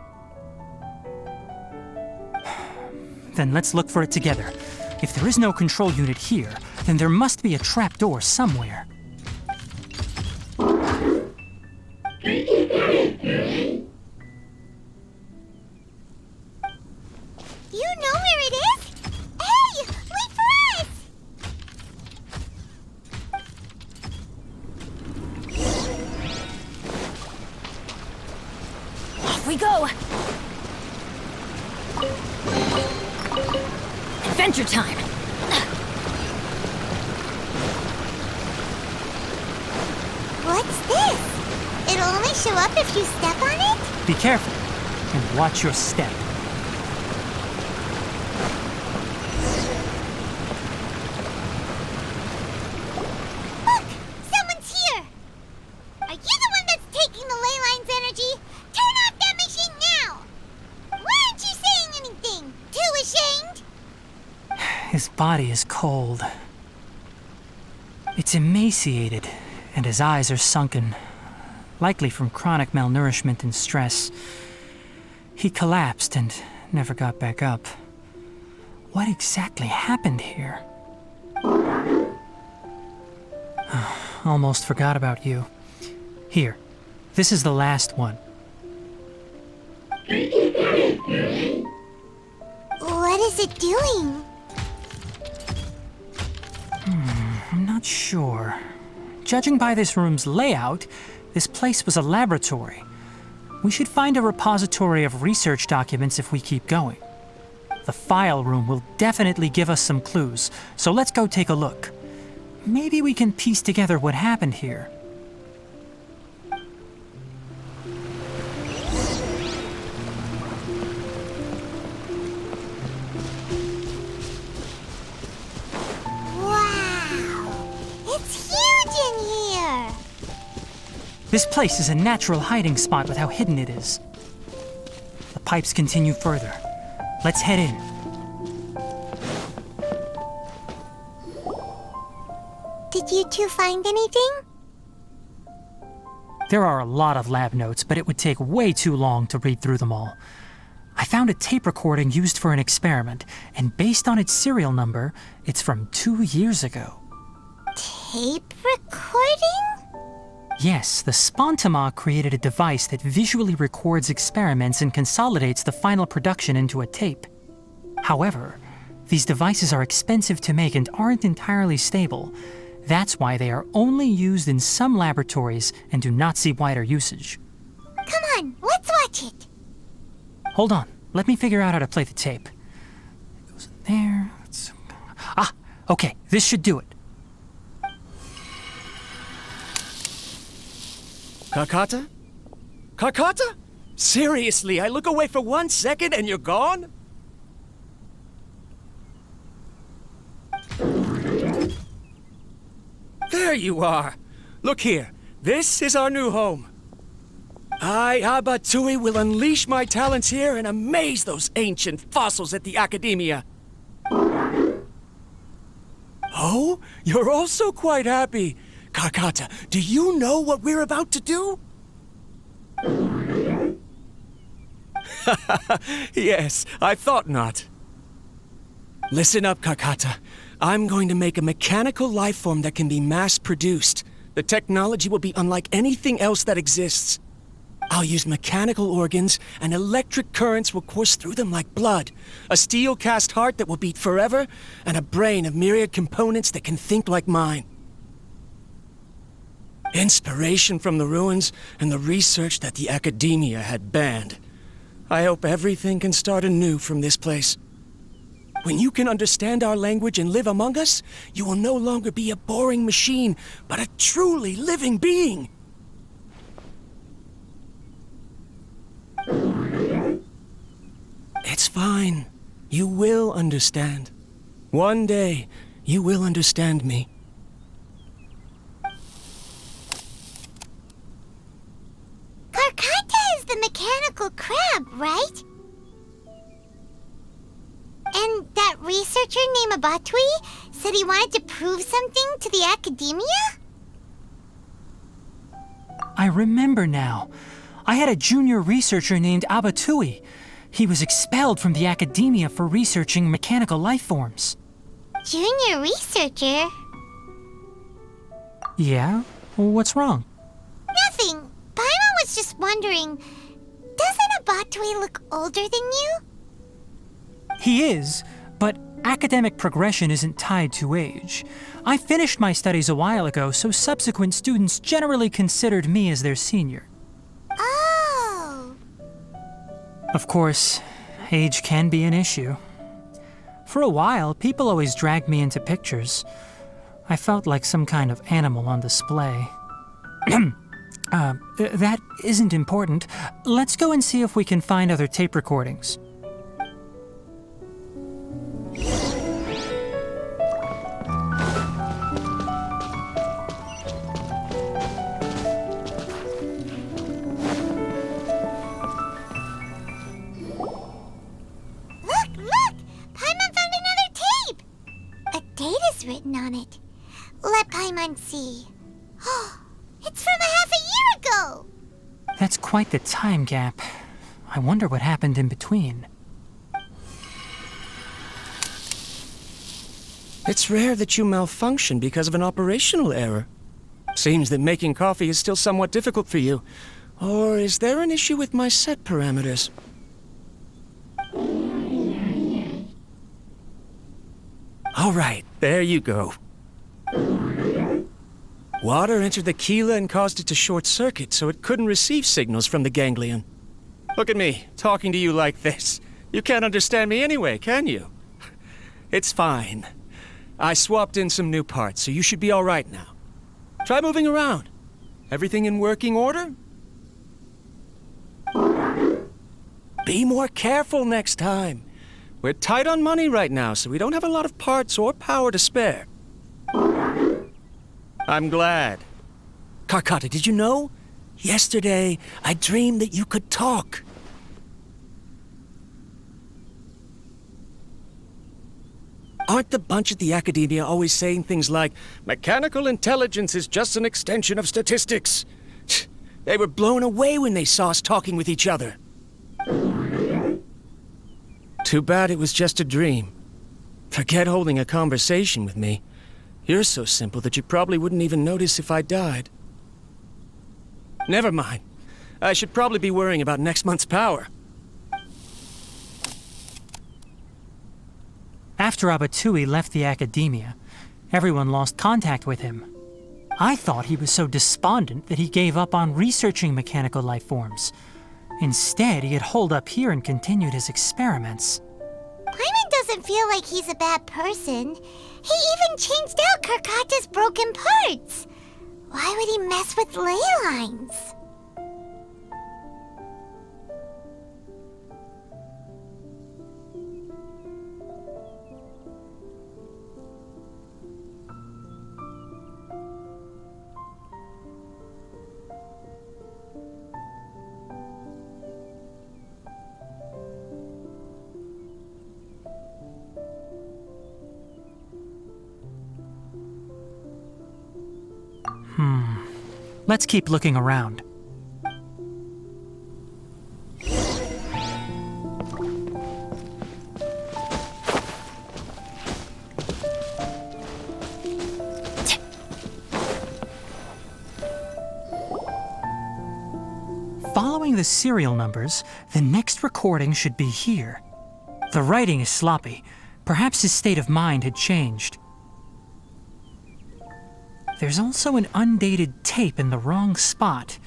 Then let's look for it together. If there is no control unit here, then there must be a trapdoor somewhere. You know where it is? Hey, wait for us! Off we go! Adventure time! What's this? It'll only show up if you step on it? Be careful and watch your step. Look! Someone's here! Are you the one that's taking the ley line's energy? Turn off that machine now! Why aren't you saying anything? Too ashamed? His body is cold. It's emaciated, and his eyes are sunken, likely from chronic malnourishment and stress. He collapsed and never got back up. What exactly happened here? Almost forgot about you. Here, this is the last one. What is it doing? I'm not sure. Judging by this room's layout, this place was a laboratory. We should find a repository of research documents if we keep going. The file room will definitely give us some clues, so let's go take a look. Maybe we can piece together what happened here. This place is a natural hiding spot with how hidden it is. The pipes continue further. Let's head in. Did you two find anything? There are a lot of lab notes, but it would take way too long to read through them all. I found a tape recording used for an experiment, and based on its serial number, it's from 2 years ago. Tape recording? Yes, the Spontima created a device that visually records experiments and consolidates the final production into a tape. However, these devices are expensive to make and aren't entirely stable. That's why they are only used in some laboratories and do not see wider usage. Come on, let's watch it. Hold on, let me figure out how to play the tape. It goes in there. Okay, this should do it. Kakata? Kakata? Seriously, I look away for 1 second and you're gone? There you are. Look here. This is our new home. I, Abatui, will unleash my talents here and amaze those ancient fossils at the Academia. Oh, you're also quite happy. Kakata, do you know what we're about to do? Yes, I thought not. Listen up, Kakata. I'm going to make a mechanical life form that can be mass-produced. The technology will be unlike anything else that exists. I'll use mechanical organs, and electric currents will course through them like blood. A steel-cast heart that will beat forever, and a brain of myriad components that can think like mine. Inspiration from the ruins and the research that the Academia had banned. I hope everything can start anew from this place. When you can understand our language and live among us, you will no longer be a boring machine, but a truly living being. It's fine. You will understand. One day, you will understand me. Karkata is the mechanical crab, right? And that researcher named Abatui said he wanted to prove something to the Academia? I remember now. I had a junior researcher named Abatui. He was expelled from the Academia for researching mechanical life forms. Junior researcher? Yeah? What's wrong? Nothing. Paimon was just wondering, doesn't Abatui look older than you? He is, but academic progression isn't tied to age. I finished my studies a while ago, so subsequent students generally considered me as their senior. Oh. Of course, age can be an issue. For a while, people always dragged me into pictures. I felt like some kind of animal on display. That isn't important. Let's go and see if we can find other tape recordings. Written on it. Let Paimon see. Oh, it's from a half a year ago! That's quite the time gap. I wonder what happened in between. It's rare that you malfunction because of an operational error. Seems that making coffee is still somewhat difficult for you. Or is there an issue with my set parameters? All right, there you go. Water entered the chela and caused it to short circuit, so it couldn't receive signals from the ganglion. Look at me, talking to you like this. You can't understand me anyway, can you? It's fine. I swapped in some new parts, so you should be all right now. Try moving around. Everything in working order? Be more careful next time. We're tight on money right now, so we don't have a lot of parts or power to spare. I'm glad. Karkata, did you know? Yesterday, I dreamed that you could talk. Aren't the bunch at the Academia always saying things like, mechanical intelligence is just an extension of statistics? They were blown away when they saw us talking with each other. Too bad it was just a dream. Forget holding a conversation with me. You're so simple that you probably wouldn't even notice if I died. Never mind. I should probably be worrying about next month's power. After Abatui left the Academia, everyone lost contact with him. I thought he was so despondent that he gave up on researching mechanical life forms. Instead, he had holed up here and continued his experiments. Paimon doesn't feel like he's a bad person. He even changed out Karkata's broken parts. Why would he mess with ley lines? Let's keep looking around. Following the serial numbers, the next recording should be here. The writing is sloppy. Perhaps his state of mind had changed. There's also an undated tape in the wrong spot.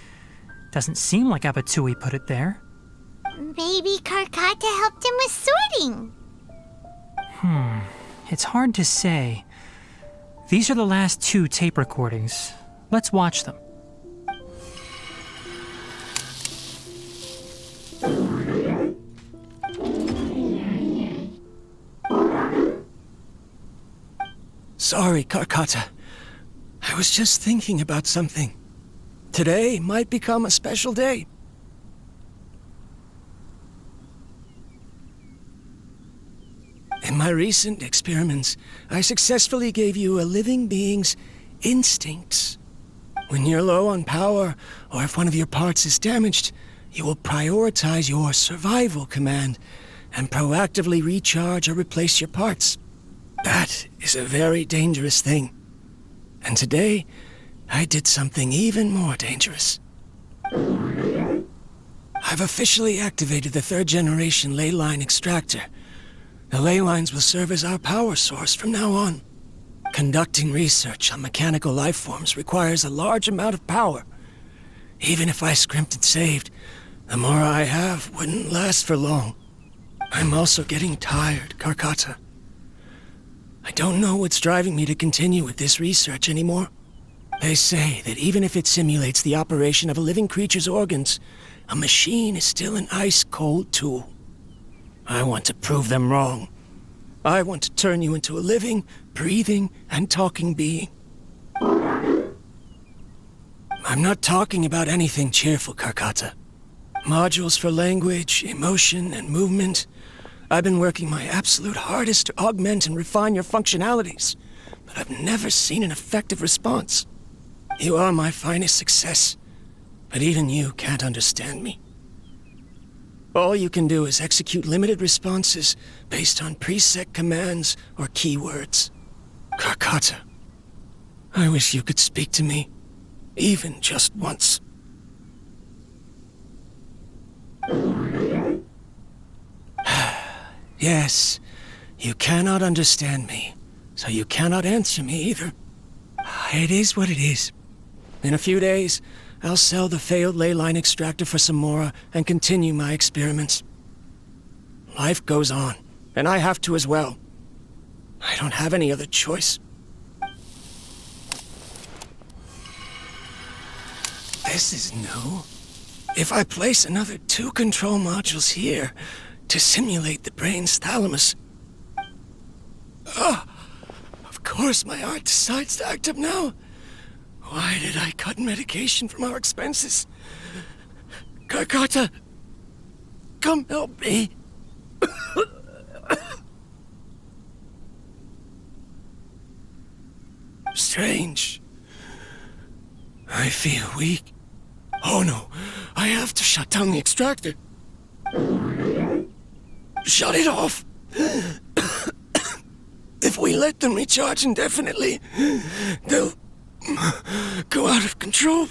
Doesn't seem like Abatui put it there. Maybe Karkata helped him with sorting. It's hard to say. These are the last 2 tape recordings. Let's watch them. Sorry, Karkata. I was just thinking about something. Today might become a special day. In my recent experiments, I successfully gave you a living being's instincts. When you're low on power, or if one of your parts is damaged, you will prioritize your survival command and proactively recharge or replace your parts. That is a very dangerous thing. And today, I did something even more dangerous. I've officially activated the 3rd generation ley line extractor. The ley lines will serve as our power source from now on. Conducting research on mechanical life forms requires a large amount of power. Even if I scrimped and saved, the more I have wouldn't last for long. I'm also getting tired, Karkata. I don't know what's driving me to continue with this research anymore. They say that even if it simulates the operation of a living creature's organs, a machine is still an ice-cold tool. I want to prove them wrong. I want to turn you into a living, breathing, and talking being. I'm not talking about anything cheerful, Karkata. Modules for language, emotion, and movement. I've been working my absolute hardest to augment and refine your functionalities, but I've never seen an effective response. You are my finest success, but even you can't understand me. All you can do is execute limited responses based on preset commands or keywords. Karkata, I wish you could speak to me, even just once. Yes, you cannot understand me, so you cannot answer me either. It is what it is. In a few days, I'll sell the failed ley line extractor for some more and continue my experiments. Life goes on, and I have to as well. I don't have any other choice. This is new. If I place another 2 control modules here to simulate the brain's thalamus... of course my heart decides to act up now. Why did I cut medication from our expenses? Karkata, come help me. Strange. I feel weak. Oh no, I have to shut down the extractor. Shut it off. If we let them recharge indefinitely, they'll go out of control.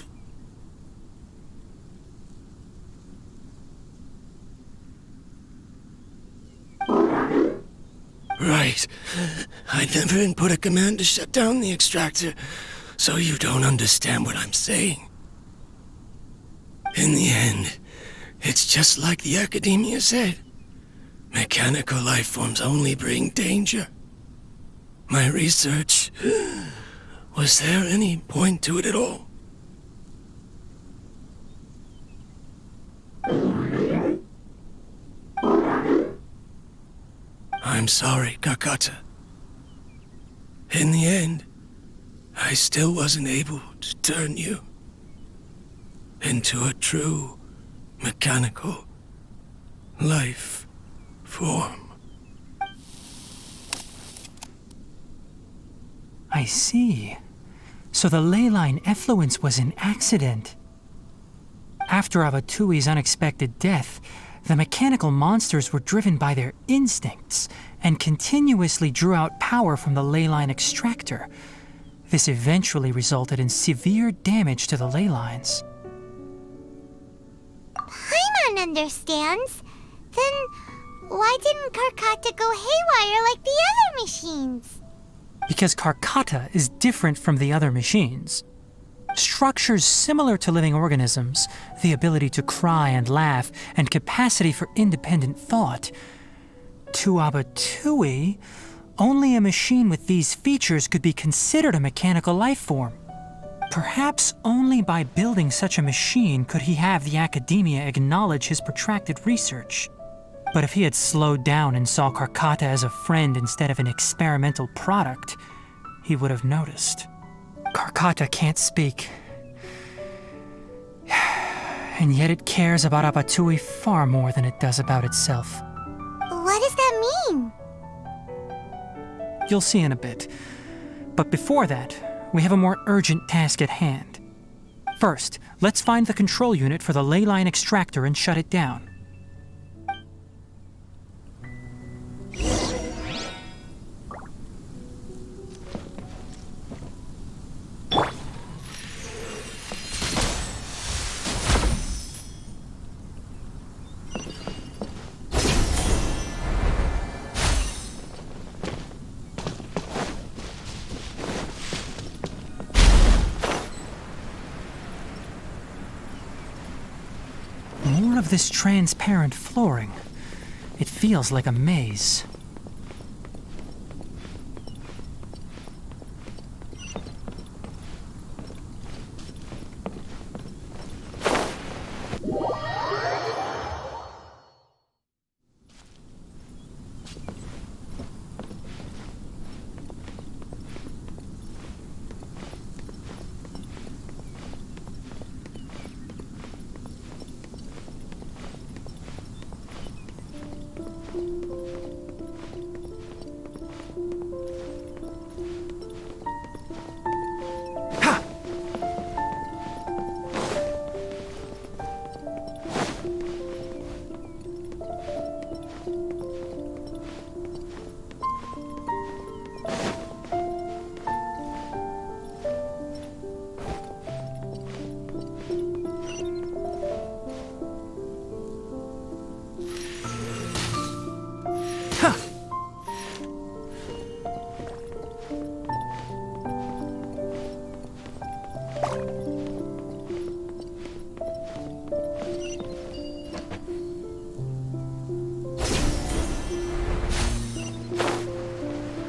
Right. I never input a command to shut down the extractor, so you don't understand what I'm saying. In the end, it's just like the academia said. Mechanical life forms only bring danger. My research... Was there any point to it at all? I'm sorry, Karkata. In the end, I still wasn't able to turn you into a true mechanical life form. I see. So the ley line effluence was an accident. After Abatui's unexpected death, the mechanical monsters were driven by their instincts and continuously drew out power from the ley line extractor. This eventually resulted in severe damage to the ley lines. Paimon understands. Then why didn't Karkata go haywire like the other machines? Because Karkata is different from the other machines. Structures similar to living organisms, the ability to cry and laugh, and capacity for independent thought. To Abatui, only a machine with these features could be considered a mechanical life form. Perhaps only by building such a machine could he have the academia acknowledge his protracted research. But if he had slowed down and saw Karkata as a friend instead of an experimental product, he would have noticed. Karkata can't speak. And yet it cares about Abatui far more than it does about itself. What does that mean? You'll see in a bit. But before that, we have a more urgent task at hand. First, let's find the control unit for the ley line extractor and shut it down. More of this transparent flooring. It feels like a maze.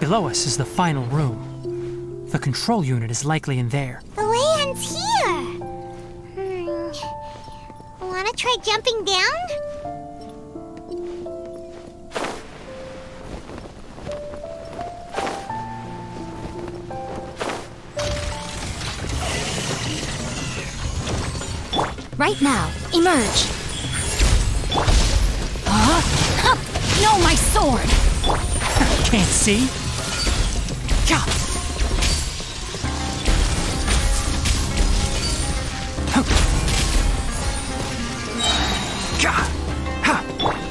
Below us is the final room. The control unit is likely in there. The way ends here. Wanna try jumping down? Right now, emerge. No, my sword! Can't see?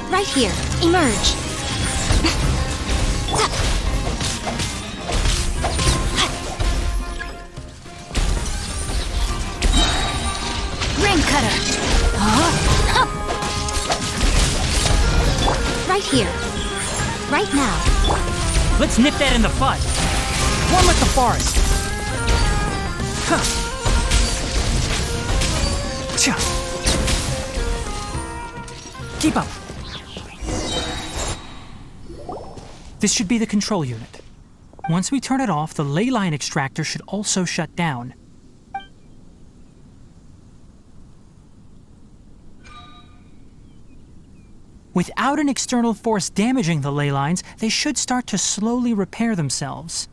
Right here, emerge. Ring cutter. Right here. Right now. Let's nip that in the bud. One with the forest. Keep up. This should be the control unit. Once we turn it off, the ley line extractor should also shut down. Without an external force damaging the ley lines, they should start to slowly repair themselves.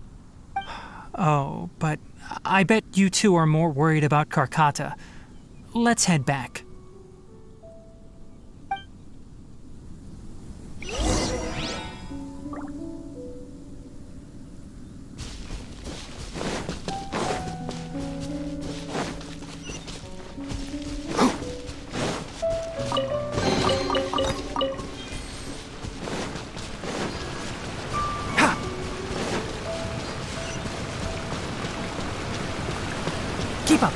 Oh, but I bet you two are more worried about Karkata. Let's head back. Keep up.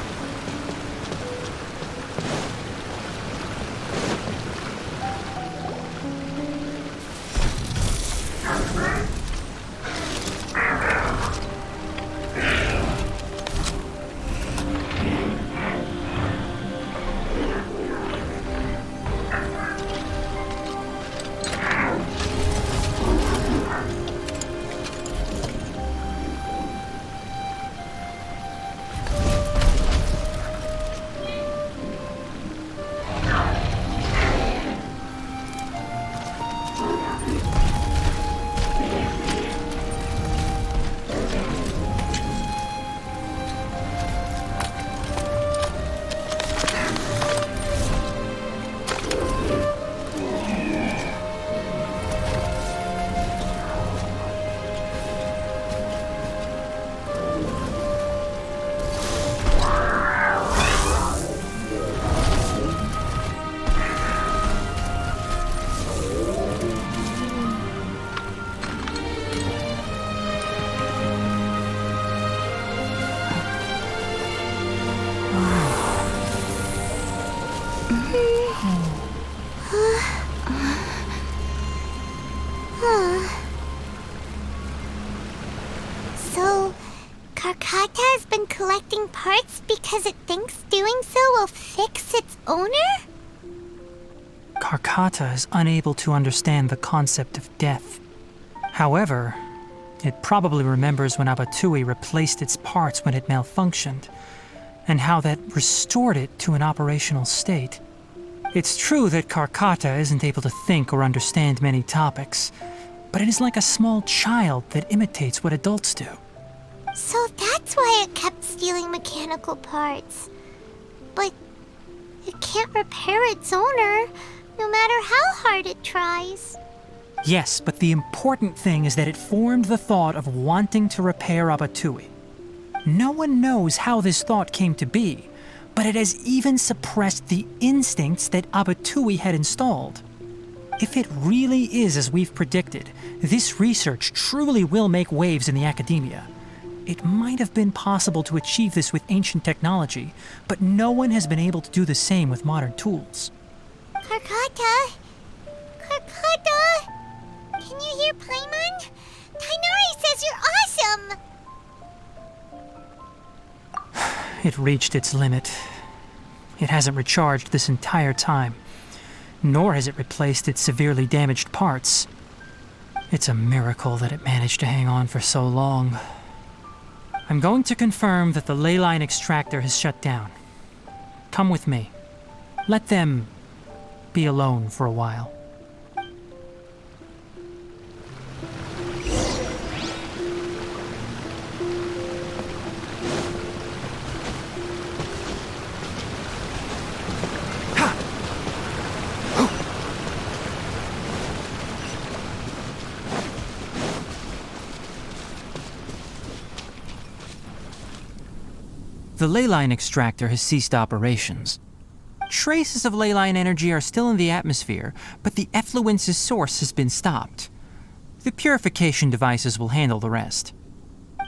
So, Karkata has been collecting parts because it thinks doing so will fix its owner? Karkata is unable to understand the concept of death. However, it probably remembers when Abatui replaced its parts when it malfunctioned, and how that restored it to an operational state. It's true that Karkata isn't able to think or understand many topics, but it is like a small child that imitates what adults do. So that's why it kept stealing mechanical parts. But it can't repair its owner, no matter how hard it tries. Yes, but the important thing is that it formed the thought of wanting to repair Abatui. No one knows how this thought came to be, but it has even suppressed the instincts that Abatui had installed. If it really is as we've predicted, this research truly will make waves in the academia. It might have been possible to achieve this with ancient technology, but no one has been able to do the same with modern tools. Karkata? Karkata? Can you hear Paimon? Tainari says you're awesome! It reached its limit. It hasn't recharged this entire time, nor has it replaced its severely damaged parts. It's a miracle that it managed to hang on for so long. I'm going to confirm that the ley line extractor has shut down. Come with me. Let them be alone for a while. The ley line extractor has ceased operations. Traces of ley line energy are still in the atmosphere, but the effluence's source has been stopped. The purification devices will handle the rest.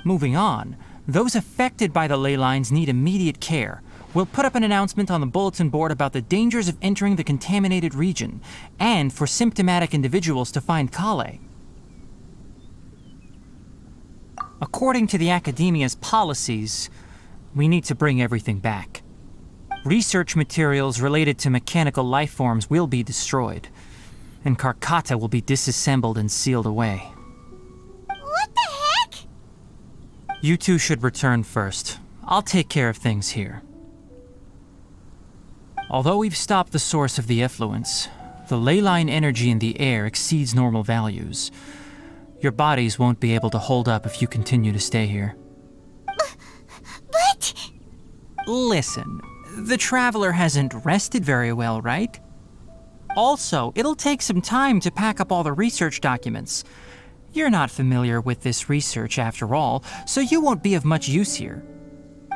Moving on, those affected by the ley lines need immediate care. We'll put up an announcement on the bulletin board about the dangers of entering the contaminated region, and for symptomatic individuals to find Kale. According to the Academia's policies, we need to bring everything back. Research materials related to mechanical life forms will be destroyed, and Karkata will be disassembled and sealed away. What the heck? You two should return first. I'll take care of things here. Although we've stopped the source of the effluence, the ley line energy in the air exceeds normal values. Your bodies won't be able to hold up if you continue to stay here. But... Listen, the Traveler hasn't rested very well, right? Also, it'll take some time to pack up all the research documents. You're not familiar with this research after all, so you won't be of much use here.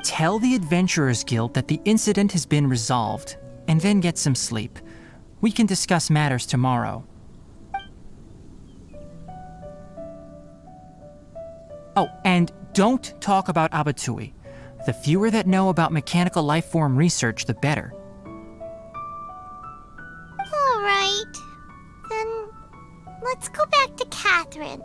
Tell the Adventurers Guild that the incident has been resolved, and then get some sleep. We can discuss matters tomorrow. Oh, and don't talk about Abatui. The fewer that know about mechanical life form research, the better. All right. Then let's go back to Catherine.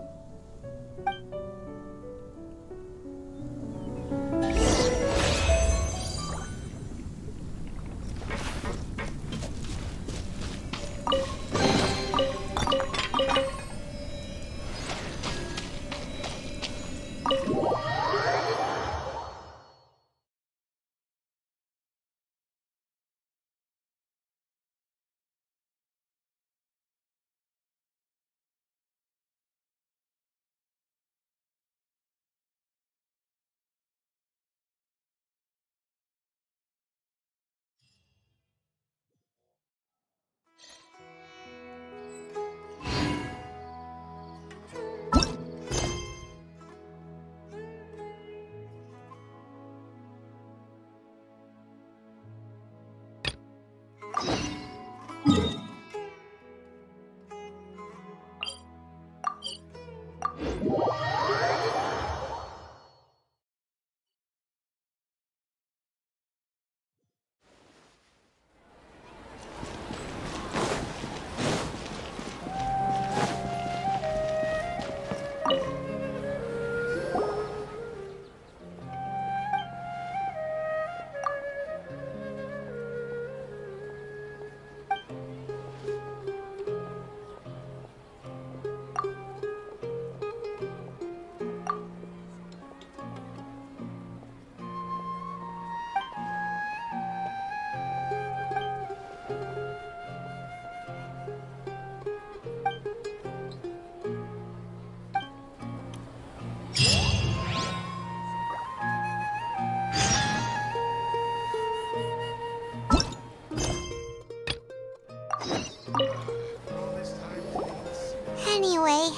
Anyway,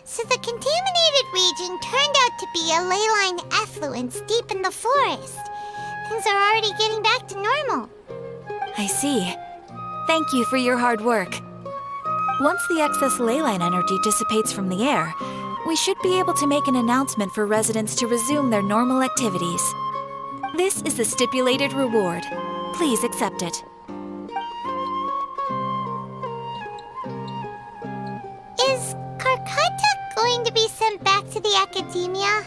so the contaminated region turned out to be a ley line effluence deep in the forest. Things are already getting back to normal. I see. Thank you for your hard work. Once the excess ley line energy dissipates from the air, we should be able to make an announcement for residents to resume their normal activities. This is the stipulated reward. Please accept it. Is Karkata going to be sent back to the Academia?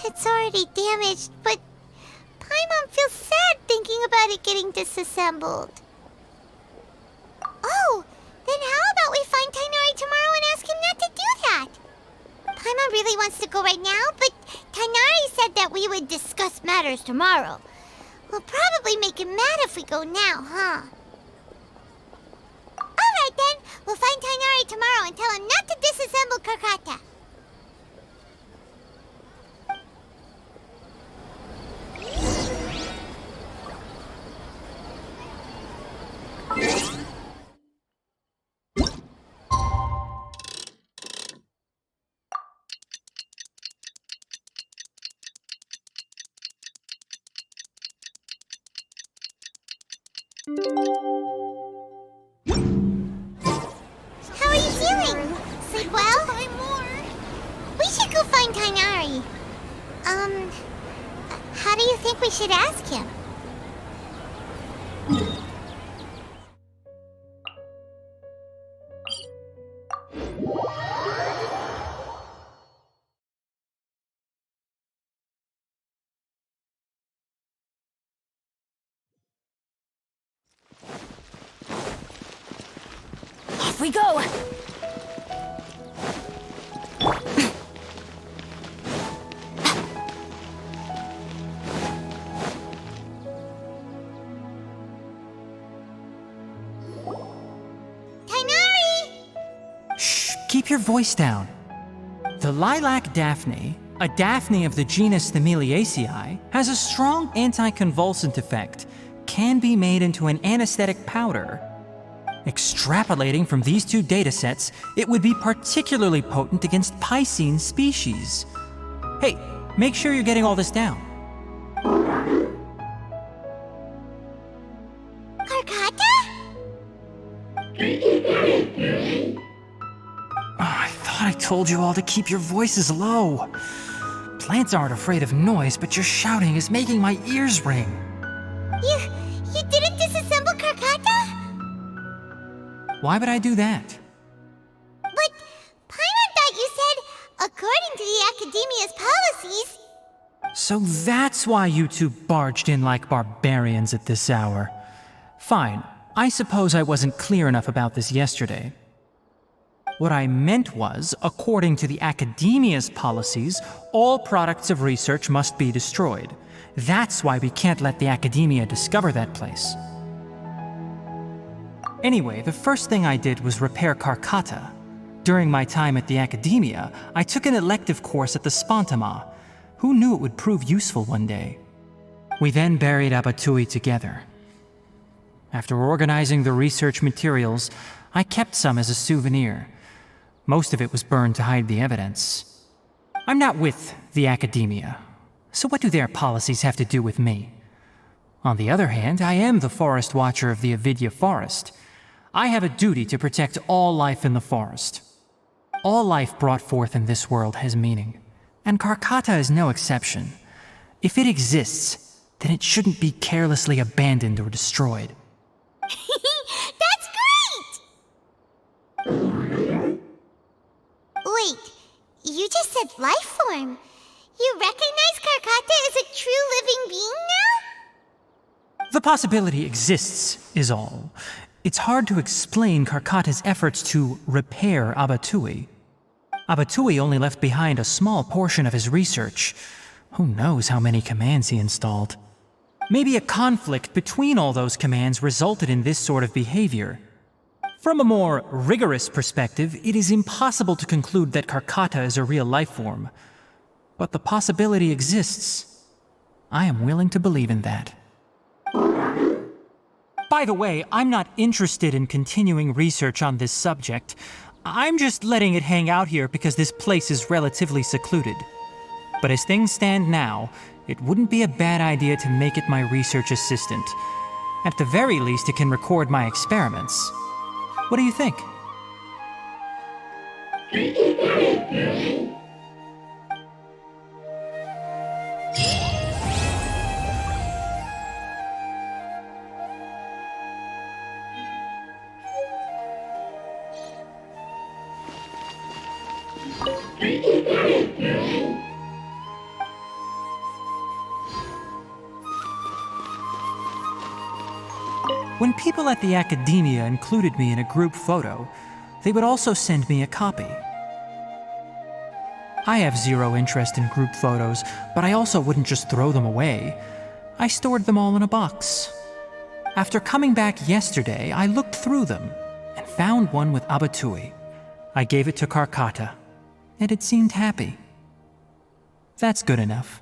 It's already damaged, but Paimon feels sad thinking about it getting disassembled. Oh, then how about we find Tainari tomorrow and ask him not to really wants to go right now, but Tighnari said that we would discuss matters tomorrow. We'll probably make him mad if we go now, huh? Alright then, we'll find Tighnari tomorrow and tell him not to disassemble Karkata. How are you feeling? Sleep well? Find more. We should go find Tighnari. How do you think we should ask him? Off we go! Keep your voice down. The lilac daphne, a daphne of the genus Thameliaceae, has a strong anticonvulsant effect, can be made into an anesthetic powder. Extrapolating from these two datasets, it would be particularly potent against Piscine species. Hey, make sure you're getting all this down. I thought I told you all to keep your voices low. Plants aren't afraid of noise, but your shouting is making my ears ring. You didn't disassemble Karkata? Why would I do that? But Paimon thought you said, according to the Academia's policies... So that's why you two barged in like barbarians at this hour. Fine, I suppose I wasn't clear enough about this yesterday. What I meant was, according to the Academia's policies, all products of research must be destroyed. That's why we can't let the Academia discover that place. Anyway, the first thing I did was repair Karkata. During my time at the Academia, I took an elective course at the Spontama. Who knew it would prove useful one day? We then buried Abatui together. After organizing the research materials, I kept some as a souvenir. Most of it was burned to hide the evidence. I'm not with the Academia, so what do their policies have to do with me? On the other hand, I am the Forest Watcher of the Avidya Forest. I have a duty to protect all life in the forest. All life brought forth in this world has meaning, and Karkata is no exception. If it exists, then it shouldn't be carelessly abandoned or destroyed. That's great! Wait, you just said life form. You recognize Karkata as a true living being now? The possibility exists, is all. It's hard to explain Karkata's efforts to repair Abatui. Abatui only left behind a small portion of his research. Who knows how many commands he installed? Maybe a conflict between all those commands resulted in this sort of behavior. From a more rigorous perspective, it is impossible to conclude that Karkata is a real life form. But the possibility exists. I am willing to believe in that. By the way, I'm not interested in continuing research on this subject. I'm just letting it hang out here because this place is relatively secluded. But as things stand now, it wouldn't be a bad idea to make it my research assistant. At the very least, it can record my experiments. What do you think? When people at the Academia included me in a group photo, they would also send me a copy. I have zero interest in group photos, but I also wouldn't just throw them away. I stored them all in a box. After coming back yesterday, I looked through them and found one with Abatui. I gave it to Karkata, and it seemed happy. That's good enough.